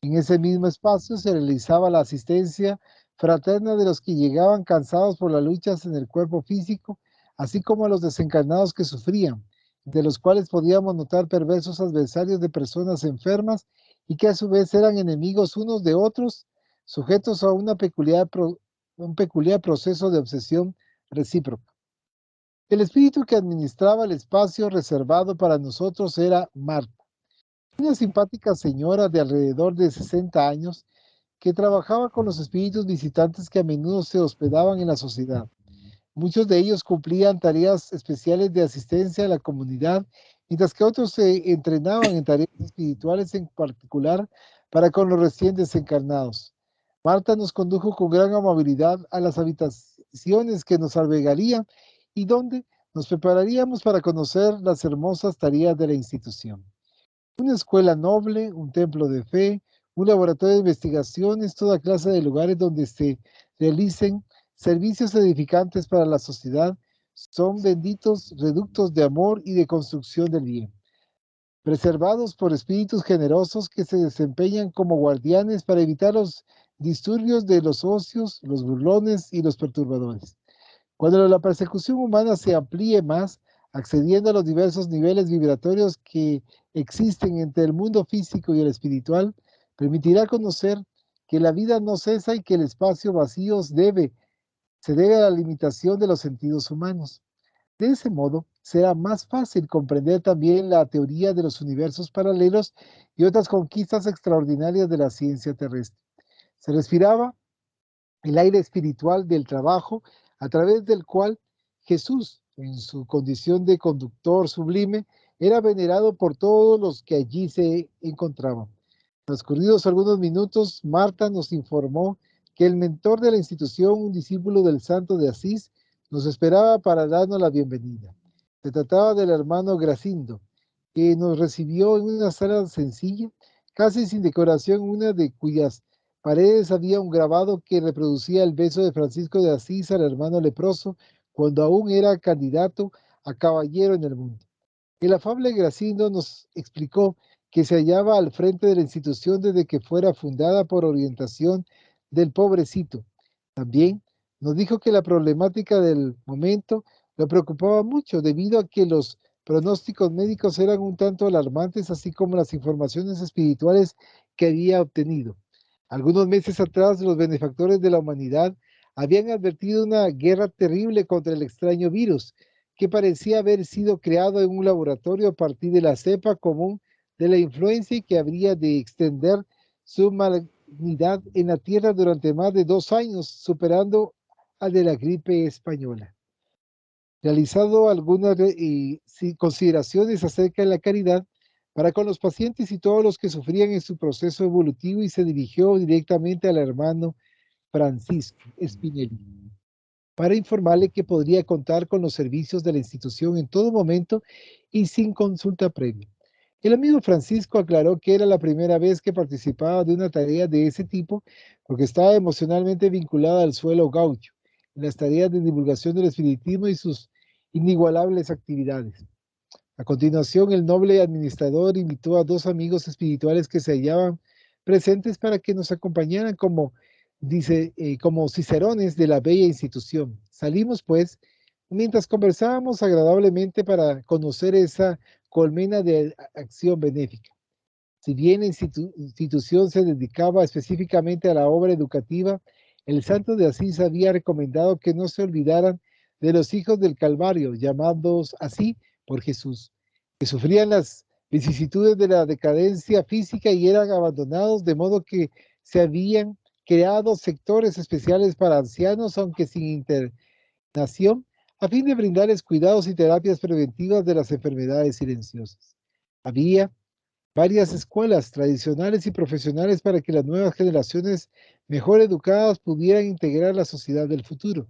[SPEAKER 2] En ese mismo espacio se realizaba la asistencia fraterna de los que llegaban cansados por las luchas en el cuerpo físico, así como a los desencarnados que sufrían, de los cuales podíamos notar perversos adversarios de personas enfermas y que a su vez eran enemigos unos de otros, sujetos a un peculiar proceso de obsesión recíproca. El espíritu que administraba el espacio reservado para nosotros era Marta, una simpática señora de alrededor de 60 años que trabajaba con los espíritus visitantes que a menudo se hospedaban en la sociedad. Muchos de ellos cumplían tareas especiales de asistencia a la comunidad, mientras que otros se entrenaban en tareas espirituales, en particular para con los recién desencarnados. Marta nos condujo con gran amabilidad a las habitaciones que nos albergarían y donde nos prepararíamos para conocer las hermosas tareas de la institución. Una escuela noble, un templo de fe, un laboratorio de investigaciones, toda clase de lugares donde se realicen servicios edificantes para la sociedad, son benditos reductos de amor y de construcción del bien, preservados por espíritus generosos que se desempeñan como guardianes para evitar los disturbios de los ocios, los burlones y los perturbadores. Cuando la persecución humana se amplíe más, accediendo a los diversos niveles vibratorios que existen entre el mundo físico y el espiritual, permitirá conocer que la vida no cesa y que el espacio vacío se debe a la limitación de los sentidos humanos. De ese modo, será más fácil comprender también la teoría de los universos paralelos y otras conquistas extraordinarias de la ciencia terrestre. Se respiraba el aire espiritual del trabajo a través del cual Jesús, en su condición de conductor sublime, era venerado por todos los que allí se encontraban. Transcurridos algunos minutos, Marta nos informó que el mentor de la institución, un discípulo del Santo de Asís, nos esperaba para darnos la bienvenida. Se trataba del hermano Gracindo, que nos recibió en una sala sencilla, casi sin decoración, una de cuyas paredes había un grabado que reproducía el beso de Francisco de Asís al hermano leproso cuando aún era candidato a caballero en el mundo. El afable Gracindo nos explicó que se hallaba al frente de la institución desde que fuera fundada por orientación del pobrecito. También nos dijo que la problemática del momento lo preocupaba mucho debido a que los pronósticos médicos eran un tanto alarmantes, así como las informaciones espirituales que había obtenido. Algunos meses atrás, los benefactores de la humanidad habían advertido una guerra terrible contra el extraño virus, que parecía haber sido creado en un laboratorio a partir de la cepa común de la influenza y que habría de extender su malignidad en la Tierra durante más de 2 años, superando al de la gripe española. Realizado algunas consideraciones acerca de la caridad para con los pacientes y todos los que sufrían en su proceso evolutivo y se dirigió directamente al hermano Francisco Spinelli para informarle que podría contar con los servicios de la institución en todo momento y sin consulta previa. El amigo Francisco aclaró que era la primera vez que participaba de una tarea de ese tipo porque estaba emocionalmente vinculado al suelo gaucho, en las tareas de divulgación del espiritismo y sus inigualables actividades. A continuación, el noble administrador invitó a 2 amigos espirituales que se hallaban presentes para que nos acompañaran como cicerones de la bella institución. Salimos, pues, mientras conversábamos agradablemente para conocer esa colmena de acción benéfica. Si bien la institución se dedicaba específicamente a la obra educativa, el Santo de Asís había recomendado que no se olvidaran de los hijos del Calvario, llamados así por Jesús, que sufrían las vicisitudes de la decadencia física y eran abandonados, de modo que se habían creado sectores especiales para ancianos, aunque sin internación, a fin de brindarles cuidados y terapias preventivas de las enfermedades silenciosas. Había varias escuelas tradicionales y profesionales para que las nuevas generaciones mejor educadas pudieran integrar la sociedad del futuro.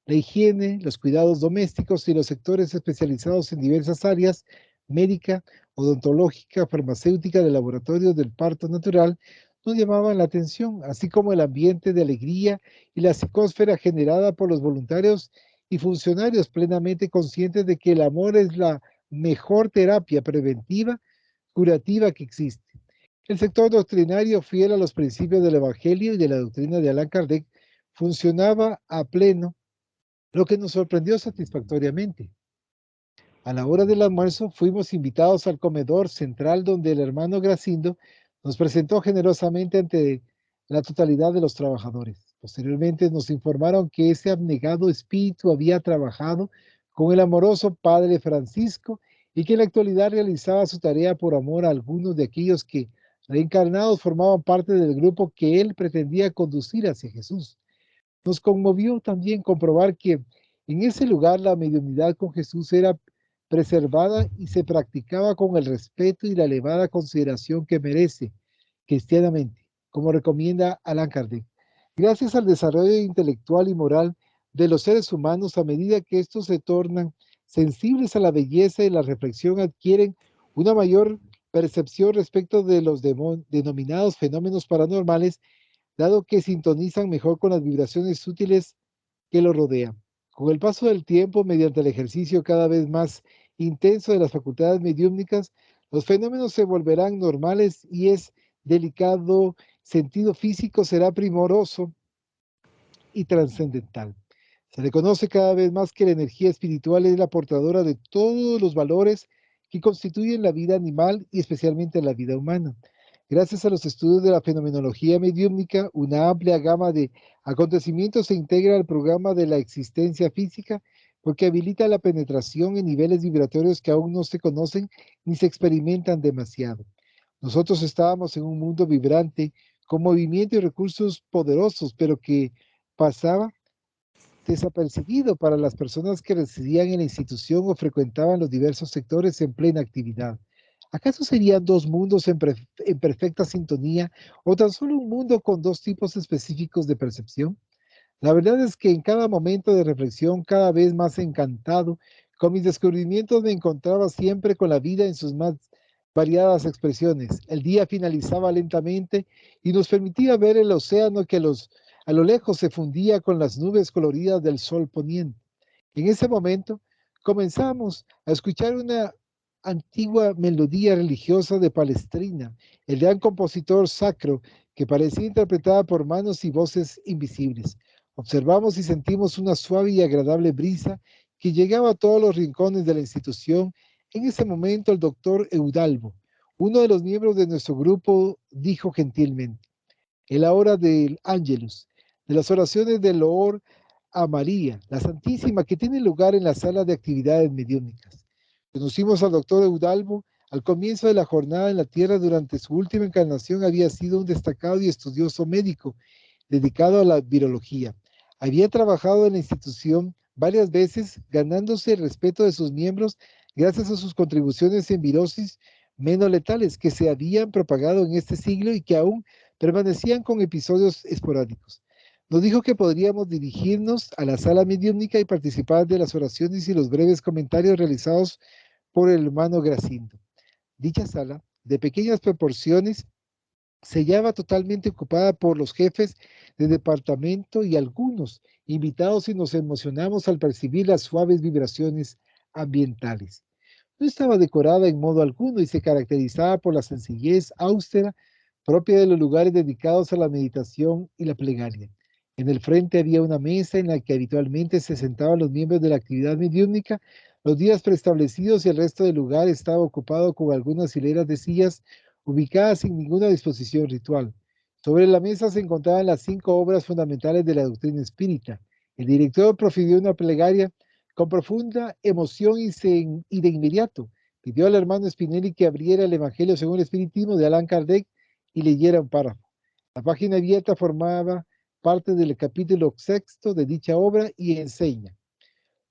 [SPEAKER 2] La higiene, los cuidados domésticos y los sectores especializados en diversas áreas, médica, odontológica, farmacéutica, de laboratorios del parto natural, nos llamaban la atención, así como el ambiente de alegría y la psicósfera generada por los voluntarios y funcionarios plenamente conscientes de que el amor es la mejor terapia preventiva curativa que existe. El sector doctrinario, fiel a los principios del Evangelio y de la doctrina de Allan Kardec, funcionaba a pleno, lo que nos sorprendió satisfactoriamente. A la hora del almuerzo fuimos invitados al comedor central donde el hermano Gracindo nos presentó generosamente ante la totalidad de los trabajadores. Posteriormente nos informaron que ese abnegado espíritu había trabajado con el amoroso padre Francisco y que en la actualidad realizaba su tarea por amor a algunos de aquellos que, reencarnados, formaban parte del grupo que él pretendía conducir hacia Jesús. Nos conmovió también comprobar que en ese lugar la mediunidad con Jesús era preservada y se practicaba con el respeto y la elevada consideración que merece cristianamente, como recomienda Allan Kardec. Gracias al desarrollo intelectual y moral de los seres humanos, a medida que estos se tornan sensibles a la belleza y la reflexión, adquieren una mayor percepción respecto de los denominados fenómenos paranormales, dado que sintonizan mejor con las vibraciones sutiles que lo rodean. Con el paso del tiempo, mediante el ejercicio cada vez más intenso de las facultades mediúmnicas, los fenómenos se volverán normales y es delicado sentido físico será primoroso y trascendental. Se reconoce cada vez más que la energía espiritual es la portadora de todos los valores que constituyen la vida animal y especialmente la vida humana. Gracias a los estudios de la fenomenología mediúmnica, una amplia gama de acontecimientos se integra al programa de la existencia física porque habilita la penetración en niveles vibratorios que aún no se conocen ni se experimentan demasiado. Nosotros estábamos en un mundo vibrante, con movimiento y recursos poderosos, pero que pasaba desapercibido para las personas que residían en la institución o frecuentaban los diversos sectores en plena actividad. ¿Acaso serían dos mundos en perfecta sintonía o tan solo un mundo con dos tipos específicos de percepción? La verdad es que en cada momento de reflexión, cada vez más encantado con mis descubrimientos, me encontraba siempre con la vida en sus más variadas expresiones. El día finalizaba lentamente y nos permitía ver el océano que a lo lejos se fundía con las nubes coloridas del sol poniente. En ese momento comenzamos a escuchar una antigua melodía religiosa de Palestrina, el gran compositor sacro que parecía interpretada por manos y voces invisibles. Observamos y sentimos una suave y agradable brisa que llegaba a todos los rincones de la institución. En ese momento el doctor Eudalbo, uno de los miembros de nuestro grupo, dijo gentilmente: en la hora del Ángelus, de las oraciones del loor a María, la Santísima, que tiene lugar en la sala de actividades mediúnicas. Conocimos al doctor Eudalbo al comienzo de la jornada en la Tierra. Durante su última encarnación había sido un destacado y estudioso médico dedicado a la virología. Había trabajado en la institución varias veces, ganándose el respeto de sus miembros gracias a sus contribuciones en virosis menos letales que se habían propagado en este siglo y que aún permanecían con episodios esporádicos. Nos dijo que podríamos dirigirnos a la sala mediúmnica y participar de las oraciones y los breves comentarios realizados por el hermano Gracindo. Dicha sala, de pequeñas proporciones, se hallaba totalmente ocupada por los jefes de departamento y algunos invitados, y nos emocionamos al percibir las suaves vibraciones ambientales. No estaba decorada en modo alguno y se caracterizaba por la sencillez austera propia de los lugares dedicados a la meditación y la plegaria. En el frente había una mesa en la que habitualmente se sentaban los miembros de la actividad mediúnica los días preestablecidos, y el resto del lugar estaba ocupado con algunas hileras de sillas ubicadas sin ninguna disposición ritual. Sobre la mesa se encontraban las 5 obras fundamentales de la doctrina espírita. El director profirió una plegaria con profunda emoción y de inmediato pidió al hermano Spinelli que abriera el Evangelio según el Espiritismo de Allan Kardec y leyera un párrafo. La página abierta formaba parte del capítulo 6 de dicha obra y enseña: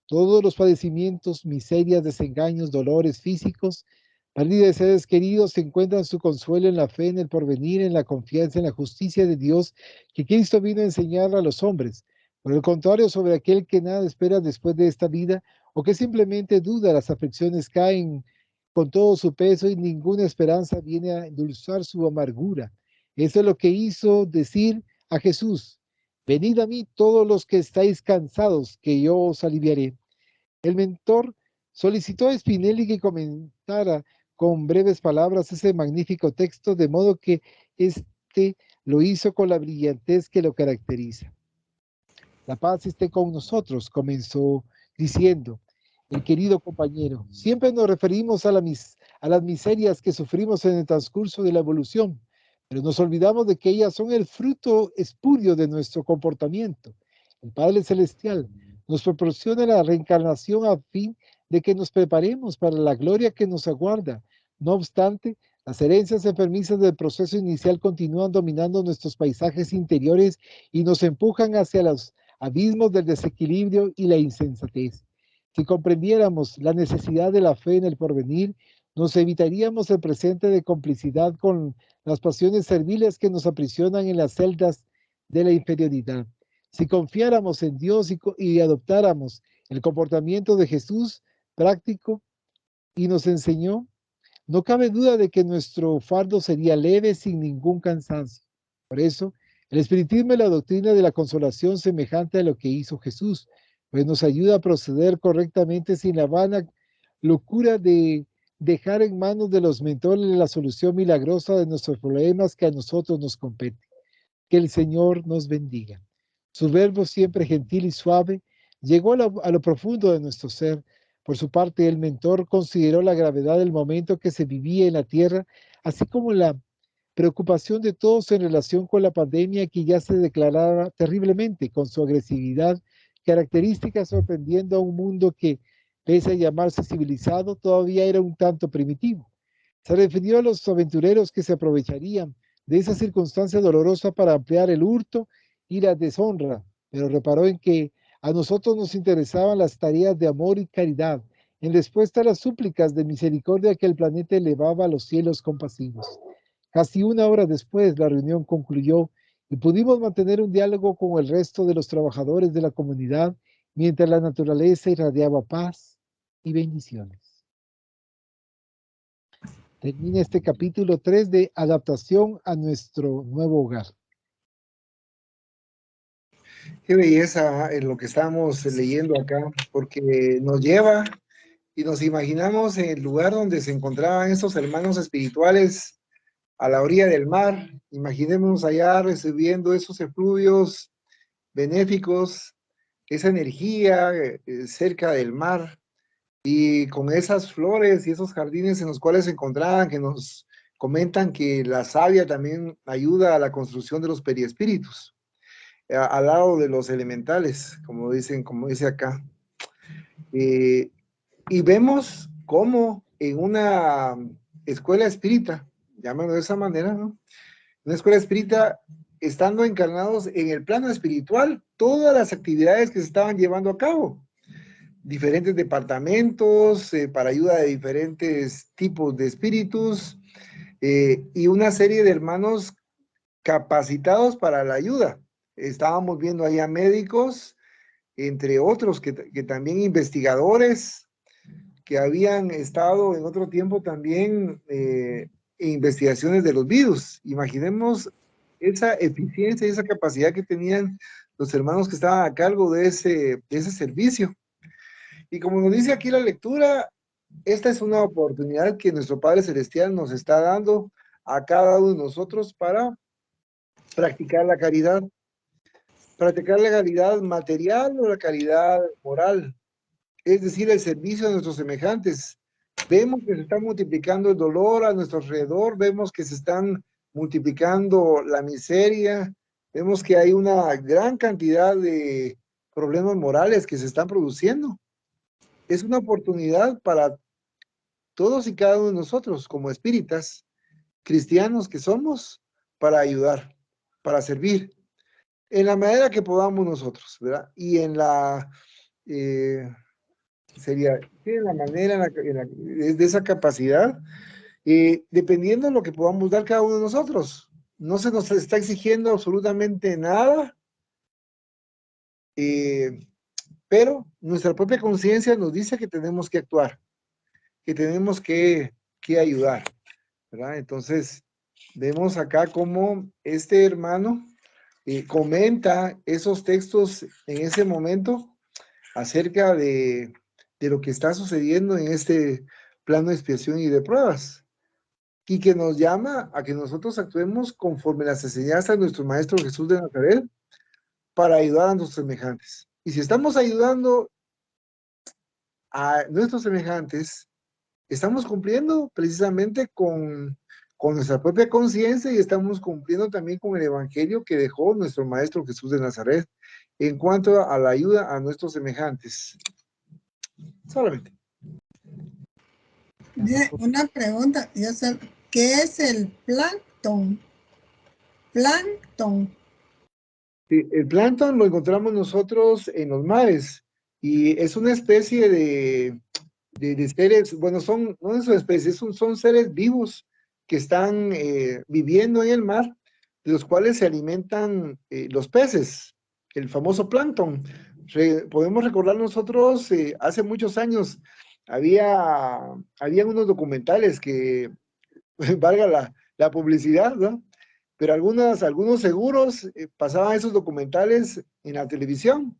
[SPEAKER 2] todos los padecimientos, miserias, desengaños, dolores físicos, pérdida de seres queridos, se encuentran su consuelo en la fe, en el porvenir, en la confianza, en la justicia de Dios que Cristo vino a enseñar a los hombres. Por el contrario, sobre aquel que nada espera después de esta vida o que simplemente duda, las aflicciones caen con todo su peso y ninguna esperanza viene a endulzar su amargura. Eso es lo que hizo decir a Jesús: venid a mí todos los que estáis cansados, que yo os aliviaré. El mentor solicitó a Spinelli que comentara con breves palabras ese magnífico texto, de modo que éste lo hizo con la brillantez que lo caracteriza. La paz esté con nosotros, comenzó diciendo el querido compañero. Siempre nos referimos a las miserias que sufrimos en el transcurso de la evolución, pero nos olvidamos de que ellas son el fruto espurio de nuestro comportamiento. El Padre Celestial nos proporciona la reencarnación a fin de que nos preparemos para la gloria que nos aguarda. No obstante, las herencias enfermizas del proceso inicial continúan dominando nuestros paisajes interiores y nos empujan hacia los abismos del desequilibrio y la insensatez. Si comprendiéramos la necesidad de la fe en el porvenir, nos evitaríamos el presente de complicidad con las pasiones serviles que nos aprisionan en las celdas de la inferioridad. Si confiáramos en Dios y adoptáramos el comportamiento de Jesús práctico y nos enseñó, no cabe duda de que nuestro fardo sería leve sin ningún cansancio. Por eso, el espiritismo es la doctrina de la consolación semejante a lo que hizo Jesús, pues nos ayuda a proceder correctamente sin la vana locura de dejar en manos de los mentores la solución milagrosa de nuestros problemas que a nosotros nos compete. Que el Señor nos bendiga. Su verbo siempre gentil y suave llegó a lo profundo de nuestro ser. Por su parte, el mentor consideró la gravedad del momento que se vivía en la tierra, así como la preocupación de todos en relación con la pandemia que ya se declaraba terriblemente con su agresividad característica, sorprendiendo a un mundo que, pese a llamarse civilizado, todavía era un tanto primitivo. Se refirió a los aventureros que se aprovecharían de esa circunstancia dolorosa para ampliar el hurto y la deshonra, pero reparó en que a nosotros nos interesaban las tareas de amor y caridad, en respuesta a las súplicas de misericordia que el planeta elevaba a los cielos compasivos. Casi una hora después, la reunión concluyó y pudimos mantener un diálogo con el resto de los trabajadores de la comunidad mientras la naturaleza irradiaba paz y bendiciones. Termina este capítulo 3 de adaptación a nuestro nuevo hogar.
[SPEAKER 1] Qué belleza en lo que estamos leyendo acá, porque nos lleva y nos imaginamos en el lugar donde se encontraban estos hermanos espirituales a la orilla del mar. Imaginémonos allá recibiendo esos efluvios benéficos, esa energía cerca del mar y con esas flores y esos jardines en los cuales se encontraban, que nos comentan que la savia también ayuda a la construcción de los periespíritus, al lado de los elementales, como dicen, como dice acá. Y vemos cómo en una escuela espírita, llámalo de esa manera, ¿no? Una escuela espírita, estando encarnados en el plano espiritual, todas las actividades que se estaban llevando a cabo, diferentes departamentos para ayuda de diferentes tipos de espíritus y una serie de hermanos capacitados para la ayuda. Estábamos viendo allá médicos, entre otros, que también investigadores que habían estado en otro tiempo también en investigaciones de los virus. Imaginemos esa eficiencia y esa capacidad que tenían los hermanos que estaban a cargo de ese servicio. Y como nos dice aquí la lectura, esta es una oportunidad que nuestro Padre Celestial nos está dando a cada uno de nosotros para practicar la caridad material o la caridad moral, es decir, el servicio a nuestros semejantes. Vemos que se está multiplicando el dolor a nuestro alrededor, vemos que se están multiplicando la miseria, vemos que hay una gran cantidad de problemas morales que se están produciendo. Es una oportunidad para todos y cada uno de nosotros, como espíritas, cristianos que somos, para ayudar, para servir, en la manera que podamos nosotros, ¿verdad? Y en la... sería en la manera, de esa capacidad, dependiendo de lo que podamos dar cada uno de nosotros. No se nos está exigiendo absolutamente nada, pero nuestra propia conciencia nos dice que tenemos que actuar, que tenemos que ayudar, ¿verdad? Entonces, vemos acá cómo este hermano comenta esos textos en ese momento acerca de lo que está sucediendo en este plano de expiación y de pruebas, y que nos llama a que nosotros actuemos conforme las enseñanzas de nuestro Maestro Jesús de Nazaret para ayudar a nuestros semejantes. Y si estamos ayudando a nuestros semejantes, estamos cumpliendo precisamente con con nuestra propia conciencia y estamos cumpliendo también con el evangelio que dejó nuestro Maestro Jesús de Nazaret en cuanto a la ayuda a nuestros semejantes. Solamente.
[SPEAKER 3] Una pregunta, yo sé, ¿qué es el plancton? Plancton.
[SPEAKER 1] Sí, el plancton lo encontramos nosotros en los mares y es una especie de seres, bueno, no son especies, son seres vivos que están viviendo en el mar, de los cuales se alimentan los peces, el famoso plancton. Podemos recordar nosotros, hace muchos años, había unos documentales que, valga la publicidad, ¿no? Pero algunos seguros pasaban esos documentales en la televisión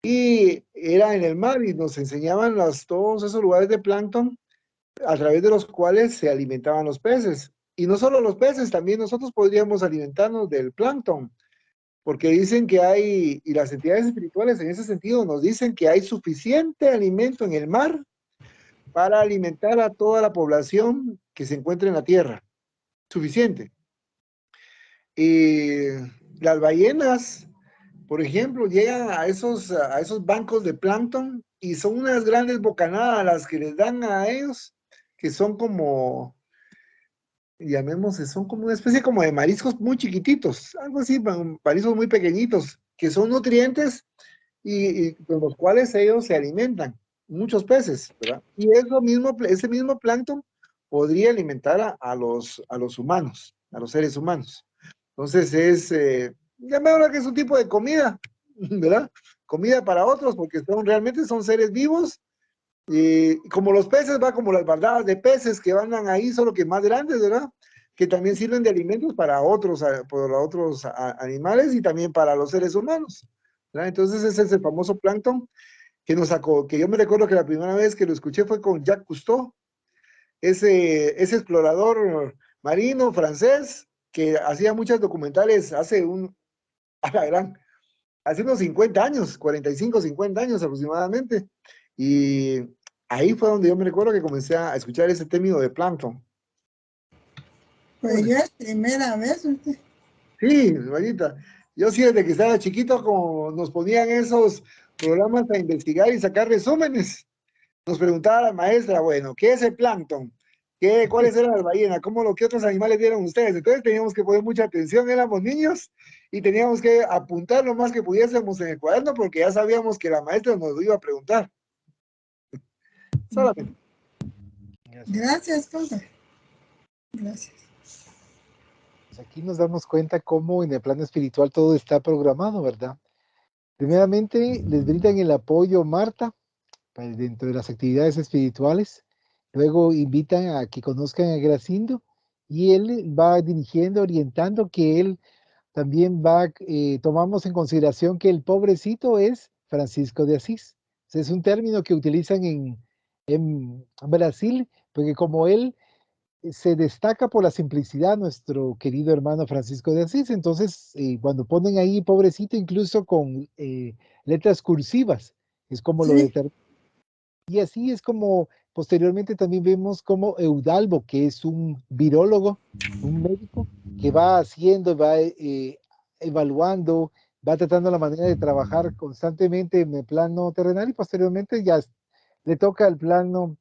[SPEAKER 1] y era en el mar y nos enseñaban todos esos lugares de plancton a través de los cuales se alimentaban los peces. Y no solo los peces, también nosotros podríamos alimentarnos del plancton, porque dicen que hay, y las entidades espirituales en ese sentido nos dicen que hay suficiente alimento en el mar para alimentar a toda la población que se encuentra en la tierra. Suficiente. Y las ballenas, por ejemplo, llegan a esos bancos de plancton y son unas grandes bocanadas las que les dan a ellos, que son como, llamémosle, son como una especie como de mariscos muy chiquititos, algo así, mariscos muy pequeñitos, que son nutrientes y con los cuales ellos se alimentan, muchos peces, ¿verdad? Y ese mismo plancton podría alimentar a los humanos, a los seres humanos. Entonces llamémoslo que es un tipo de comida, ¿verdad? Comida para otros, porque realmente son seres vivos, y como los peces, va como las bandadas de peces que andan ahí, solo que más grandes, ¿verdad? Que también sirven de alimentos para otros animales y también para los seres humanos, ¿verdad? Entonces ese es el famoso plancton que yo me recuerdo que la primera vez que lo escuché fue con Jacques Cousteau, ese explorador marino francés que hacía muchos documentales a la gran, hace unos 50 años, 45, 50 años aproximadamente. Y ahí fue donde yo me recuerdo que comencé a escuchar ese término de plancton.
[SPEAKER 3] Pues yo es primera vez.
[SPEAKER 1] Sí, Marita. Yo sí, desde que estaba chiquito, como nos ponían esos programas a investigar y sacar resúmenes, nos preguntaba la maestra, bueno, ¿qué es el plancton? ¿Cuáles eran las ballenas? ¿Qué otros animales vieron ustedes? Entonces teníamos que poner mucha atención, éramos niños y teníamos que apuntar lo más que pudiésemos en el cuaderno porque ya sabíamos que la maestra nos lo iba a preguntar. Solamente.
[SPEAKER 3] Gracias, Conga. Gracias.
[SPEAKER 2] Pues aquí nos damos cuenta cómo en el plano espiritual todo está programado, ¿verdad? Primeramente, les brindan el apoyo Marta dentro de las actividades espirituales. Luego invitan a que conozcan a Gracindo y él va dirigiendo, orientando, que él también tomamos en consideración que el pobrecito es Francisco de Asís. Es un término que utilizan en Brasil, porque como él se destaca por la simplicidad, nuestro querido hermano Francisco de Asís. Entonces, cuando ponen ahí pobrecito, incluso con letras cursivas, es como lo
[SPEAKER 3] Sí.
[SPEAKER 2] determina. Y así es como posteriormente también vemos como Eudalbo, que es un virólogo, un médico, que va haciendo, va evaluando, va tratando la manera de trabajar constantemente en el plano terrenal y posteriormente ya le toca el plano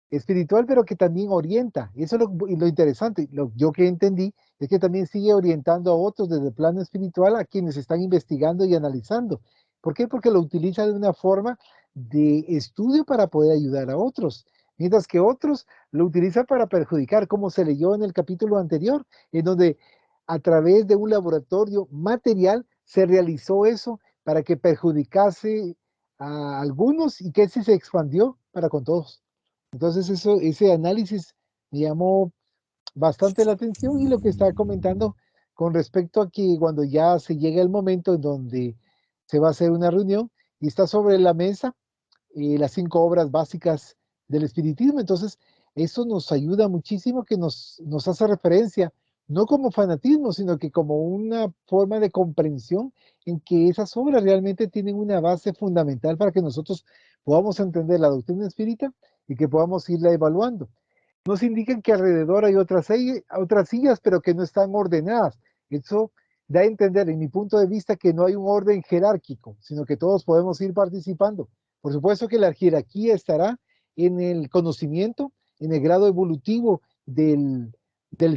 [SPEAKER 2] espiritual, pero que también orienta. Y eso es lo interesante. Yo que entendí es que también sigue orientando a otros desde el plano espiritual, a quienes están investigando y analizando. ¿Por qué? Porque lo utiliza de una forma de estudio para poder ayudar a otros, mientras que otros lo utilizan para perjudicar, como se leyó en el capítulo anterior, en donde a través de un laboratorio material se realizó eso para que perjudicase a algunos y que ese se expandió para con todos. Entonces ese análisis me llamó bastante la atención y lo que estaba comentando con respecto a que cuando ya se llega el momento en donde se va a hacer una reunión y está sobre la mesa las 5 obras básicas del espiritismo. Entonces, eso nos ayuda muchísimo, que nos hace referencia, no como fanatismo, sino que como una forma de comprensión en que esas obras realmente tienen una base fundamental para que nosotros podamos entender la doctrina espírita y que podamos irla evaluando. nos indican que alrededor hay otras sillas, pero que no están ordenadas. Eso da a entender, en mi punto de vista, que no hay un orden jerárquico, sino que todos podemos ir participando. Por supuesto que la jerarquía estará en el conocimiento, en el grado evolutivo del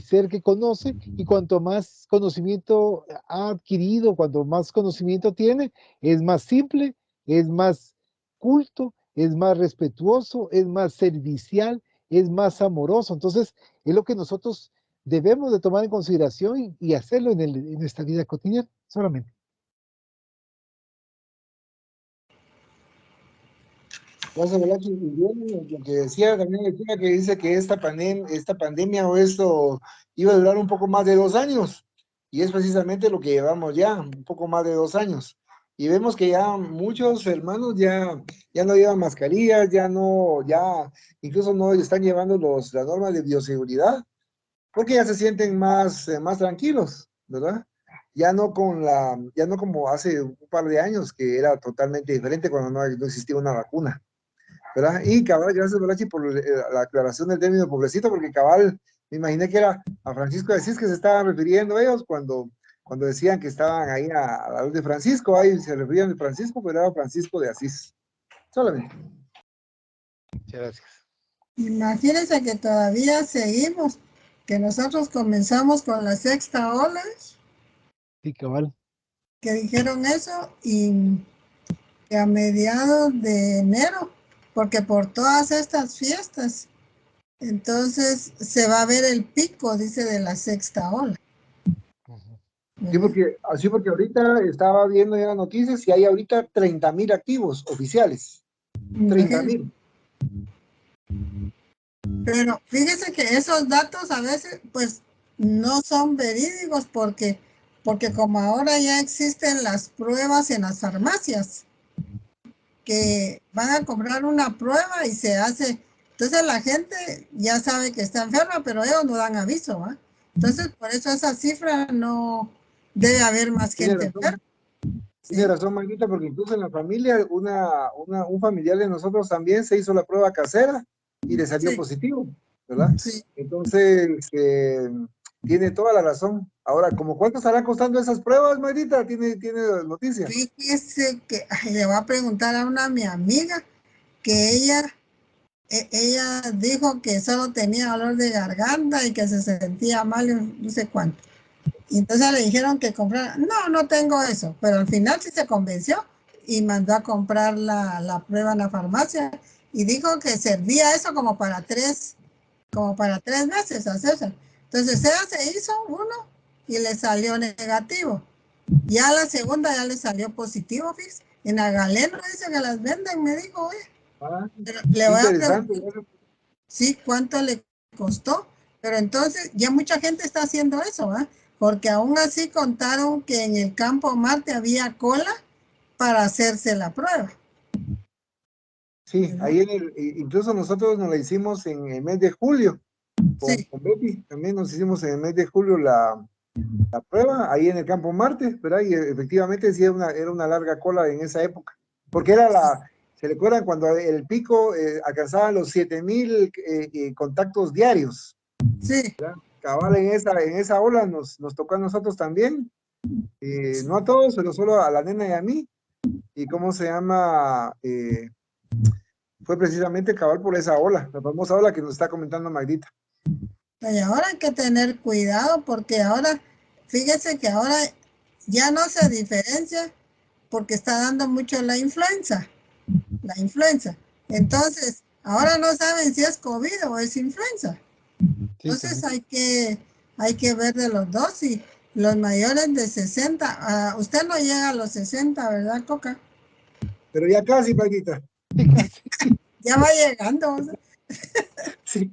[SPEAKER 2] ser que conoce, y cuanto más conocimiento ha adquirido, cuanto más conocimiento tiene, es más simple, es más culto, es más respetuoso, es más servicial, es más amoroso. Entonces, es lo que nosotros debemos de tomar en consideración y hacerlo en nuestra vida cotidiana, solamente.
[SPEAKER 1] Gracias, Velachi. Y bien, lo que decía también la chica que dice que esta pandemia o esto iba a durar un poco más de 2 años. Y es precisamente lo que llevamos ya, un poco más de 2 años. Y vemos que ya muchos hermanos ya no llevan mascarillas, incluso no están llevando las normas de bioseguridad, porque ya se sienten más tranquilos, ¿verdad? Ya no como hace un par de años, que era totalmente diferente cuando no existía una vacuna. ¿Verdad? Y cabal, gracias, Bolachi, por la aclaración del término pobrecito, porque cabal, me imaginé que era a Francisco de Asís que se estaban refiriendo ellos cuando decían que estaban ahí a la luz de Francisco, ahí se referían de Francisco, pero era Francisco de Asís. Solamente.
[SPEAKER 2] Muchas gracias.
[SPEAKER 3] Imagínense que todavía seguimos, que nosotros comenzamos con la sexta ola,
[SPEAKER 2] Sí, cabal.
[SPEAKER 3] que dijeron eso, y que a mediados de enero, porque por todas estas fiestas, entonces se va a ver el pico, dice, de la sexta ola.
[SPEAKER 2] Ujú.
[SPEAKER 1] Sí,
[SPEAKER 3] ¿Verdad?
[SPEAKER 1] porque ahorita estaba viendo ya las noticias y hay ahorita 30,000 activos oficiales. 30,000.
[SPEAKER 3] Pero fíjese que esos datos a veces pues no son verídicos porque como ahora ya existen las pruebas en las farmacias, que van a comprar una prueba y se hace, entonces la gente ya sabe que está enferma, pero ellos no dan aviso, ¿va? Entonces por eso esa cifra no debe haber más
[SPEAKER 1] Tiene
[SPEAKER 3] gente enferma,
[SPEAKER 1] razón. Tiene
[SPEAKER 3] ¿sí?
[SPEAKER 1] razón, Maguita, porque incluso en la familia, un familiar de nosotros también se hizo la prueba casera y le salió
[SPEAKER 3] Sí,
[SPEAKER 1] positivo, ¿verdad?
[SPEAKER 3] sí.
[SPEAKER 1] Entonces, tiene toda la razón. Ahora, ¿cómo cuánto estarán costando esas pruebas, Maguita? ¿Tiene noticia?
[SPEAKER 3] Fíjese que ay, le voy a preguntar a una mi amiga que ella dijo que solo tenía dolor de garganta y que se sentía mal, no sé cuánto. Y entonces le dijeron que comprara. No, no tengo eso, pero al final sí se convenció y mandó a comprar la prueba en la farmacia y dijo que servía eso como para 3 meses hacerse. Entonces ella se hizo uno y le salió negativo. Ya la segunda ya le salió positivo, fíjese. En la Galeno dice que las venden, me dijo, oye.
[SPEAKER 1] Ah,
[SPEAKER 3] Pero le
[SPEAKER 1] qué
[SPEAKER 3] voy a
[SPEAKER 1] interesante.
[SPEAKER 3] preguntar, sí, cuánto le costó. Pero entonces ya mucha gente está haciendo eso, ¿ah? Porque aún así contaron que en el campo Marte había cola para hacerse la prueba,
[SPEAKER 1] Sí,
[SPEAKER 3] ¿verdad?
[SPEAKER 1] ahí incluso nosotros nos la hicimos en el mes de julio,
[SPEAKER 3] Sí,
[SPEAKER 1] con Betty, también nos hicimos en el mes de julio la prueba ahí en el campo Marte, ¿verdad? Y efectivamente sí era una larga cola en esa época, porque se recuerdan cuando el pico alcanzaba los 7,000 contactos diarios.
[SPEAKER 3] sí.
[SPEAKER 1] Cabal, en esa ola nos tocó a nosotros también, no a todos, pero solo a la nena y a mí, y cómo se llama, fue precisamente cabal por esa ola, la famosa ola que nos está comentando Magdita.
[SPEAKER 3] Y ahora hay que tener cuidado porque ahora, fíjese que ahora ya no se diferencia porque está dando mucho la influenza. La influenza. Entonces, ahora no saben si es COVID o es influenza.
[SPEAKER 2] Sí,
[SPEAKER 3] Entonces
[SPEAKER 2] también.
[SPEAKER 3] hay que ver de los dos y los mayores de 60. Usted no llega a los 60, ¿verdad, Coca?
[SPEAKER 1] Pero ya casi, Magdita.
[SPEAKER 2] Sí, casi.
[SPEAKER 3] Ya va llegando. O sea,
[SPEAKER 1] Sí.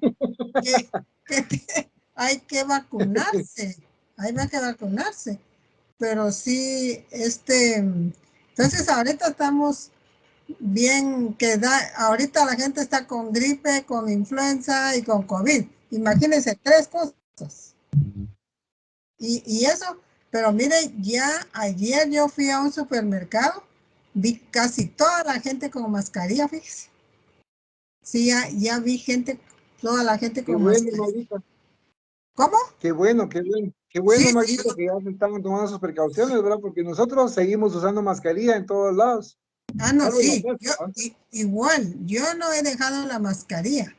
[SPEAKER 3] que, hay que vacunarse. Hay que vacunarse. Pero sí, entonces ahorita estamos bien, ahorita la gente está con gripe, con influenza y con COVID. Imagínense 3 cosas. Y eso, pero mire, ya ayer yo fui a un supermercado, vi casi toda la gente con mascarilla, fíjese. Sí, ya vi gente toda la gente
[SPEAKER 1] Qué
[SPEAKER 3] con
[SPEAKER 1] bueno,
[SPEAKER 3] mascarilla.
[SPEAKER 1] Maguita.
[SPEAKER 3] ¿Cómo?
[SPEAKER 1] Qué bueno, qué bueno. Qué
[SPEAKER 3] Sí,
[SPEAKER 1] bueno,
[SPEAKER 3] sí,
[SPEAKER 1] Maguita, que ya se están tomando sus precauciones, ¿verdad? Porque nosotros seguimos usando mascarilla en todos lados.
[SPEAKER 3] no,
[SPEAKER 1] Salvo en la
[SPEAKER 3] sí,
[SPEAKER 1] casa,
[SPEAKER 3] yo
[SPEAKER 1] ¿verdad?
[SPEAKER 3] igual, yo no he dejado la mascarilla,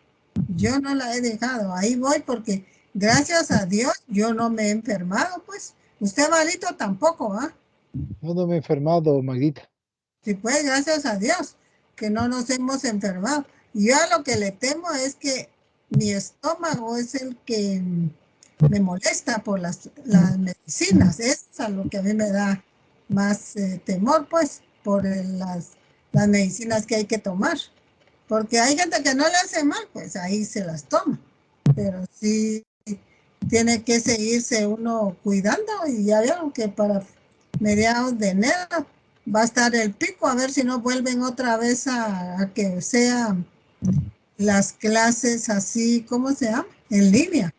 [SPEAKER 3] yo no la he dejado, ahí voy porque gracias a Dios yo no me he enfermado, pues. Usted, malito, tampoco, ¿ah?
[SPEAKER 2] Yo no me he enfermado, Magdita.
[SPEAKER 3] Sí, pues, gracias a Dios que no nos hemos enfermado. Yo a lo que le temo es que mi estómago es el que me molesta por las medicinas. Es a lo que a mí me da más temor, pues, por las medicinas que hay que tomar. Porque hay gente que no le hace mal, pues ahí se las toma. Pero sí tiene que seguirse uno cuidando y ya vieron que para mediados de enero va a estar el pico, a ver si no vuelven otra vez a que sean las clases así, ¿cómo se llama? En línea.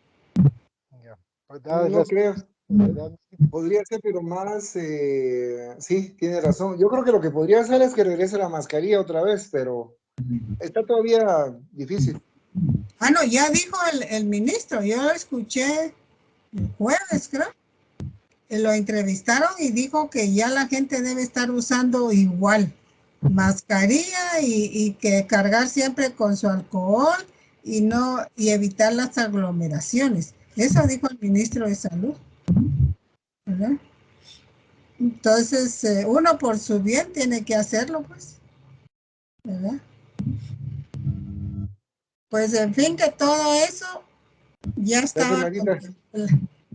[SPEAKER 2] Ya. Pues dadas
[SPEAKER 1] No
[SPEAKER 2] las
[SPEAKER 1] creo.
[SPEAKER 2] ¿verdad?
[SPEAKER 1] Podría ser, pero más, sí, tiene razón. Yo creo que lo que podría hacer es que regrese la mascarilla otra vez, pero está todavía difícil.
[SPEAKER 3] Ah, no, ya dijo el ministro, yo lo escuché el jueves, creo. Lo entrevistaron y dijo que ya la gente debe estar usando igual mascarilla y que cargar siempre con su alcohol y no y evitar las aglomeraciones. Eso dijo el ministro de Salud, ¿verdad? Entonces, uno por su bien tiene que hacerlo, pues, ¿verdad? Pues en fin, que todo eso ya
[SPEAKER 1] Gracias, Maguita.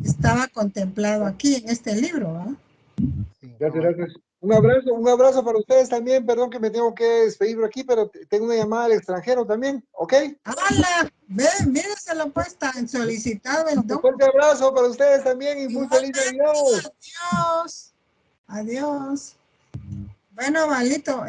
[SPEAKER 3] estaba contemplado aquí en este libro, ¿verdad?
[SPEAKER 2] Sí,
[SPEAKER 1] Gracias,
[SPEAKER 2] cabal.
[SPEAKER 1] gracias. Un abrazo para ustedes también. Perdón que me tengo que despedir por aquí, pero tengo una llamada del extranjero también, ¿ok?
[SPEAKER 3] ¡Hala! Ven, míreselo pues, tan solicitado el
[SPEAKER 1] Un
[SPEAKER 3] don.
[SPEAKER 1] fuerte abrazo para ustedes también y muy feliz
[SPEAKER 3] Igualmente,
[SPEAKER 1] Navidad.
[SPEAKER 3] adiós. Adiós. Bueno, Valito,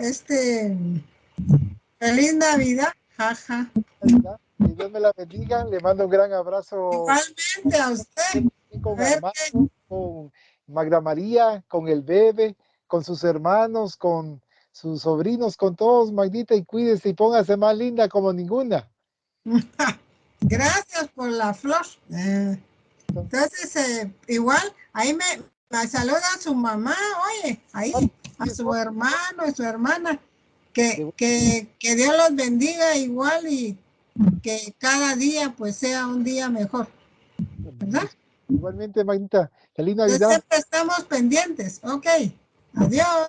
[SPEAKER 3] feliz Navidad. Jaja.
[SPEAKER 2] Navidad. Que Dios me la bendiga. Le mando un gran abrazo
[SPEAKER 3] Igualmente a usted. A
[SPEAKER 2] con
[SPEAKER 3] ver qué.
[SPEAKER 2] Armando, con Magda María, con el bebé, con sus hermanos, con sus sobrinos, con todos, Magdita, y cuídese y póngase más linda como ninguna.
[SPEAKER 3] Gracias por la flor. Entonces, igual, ahí me saluda a su mamá, oye, ahí, a su hermano y su hermana. Que Dios los bendiga igual y que cada día pues sea un día mejor, ¿verdad?
[SPEAKER 2] Igualmente, Magdita, feliz
[SPEAKER 3] Entonces
[SPEAKER 2] Navidad.
[SPEAKER 3] siempre estamos pendientes. Ok, adiós.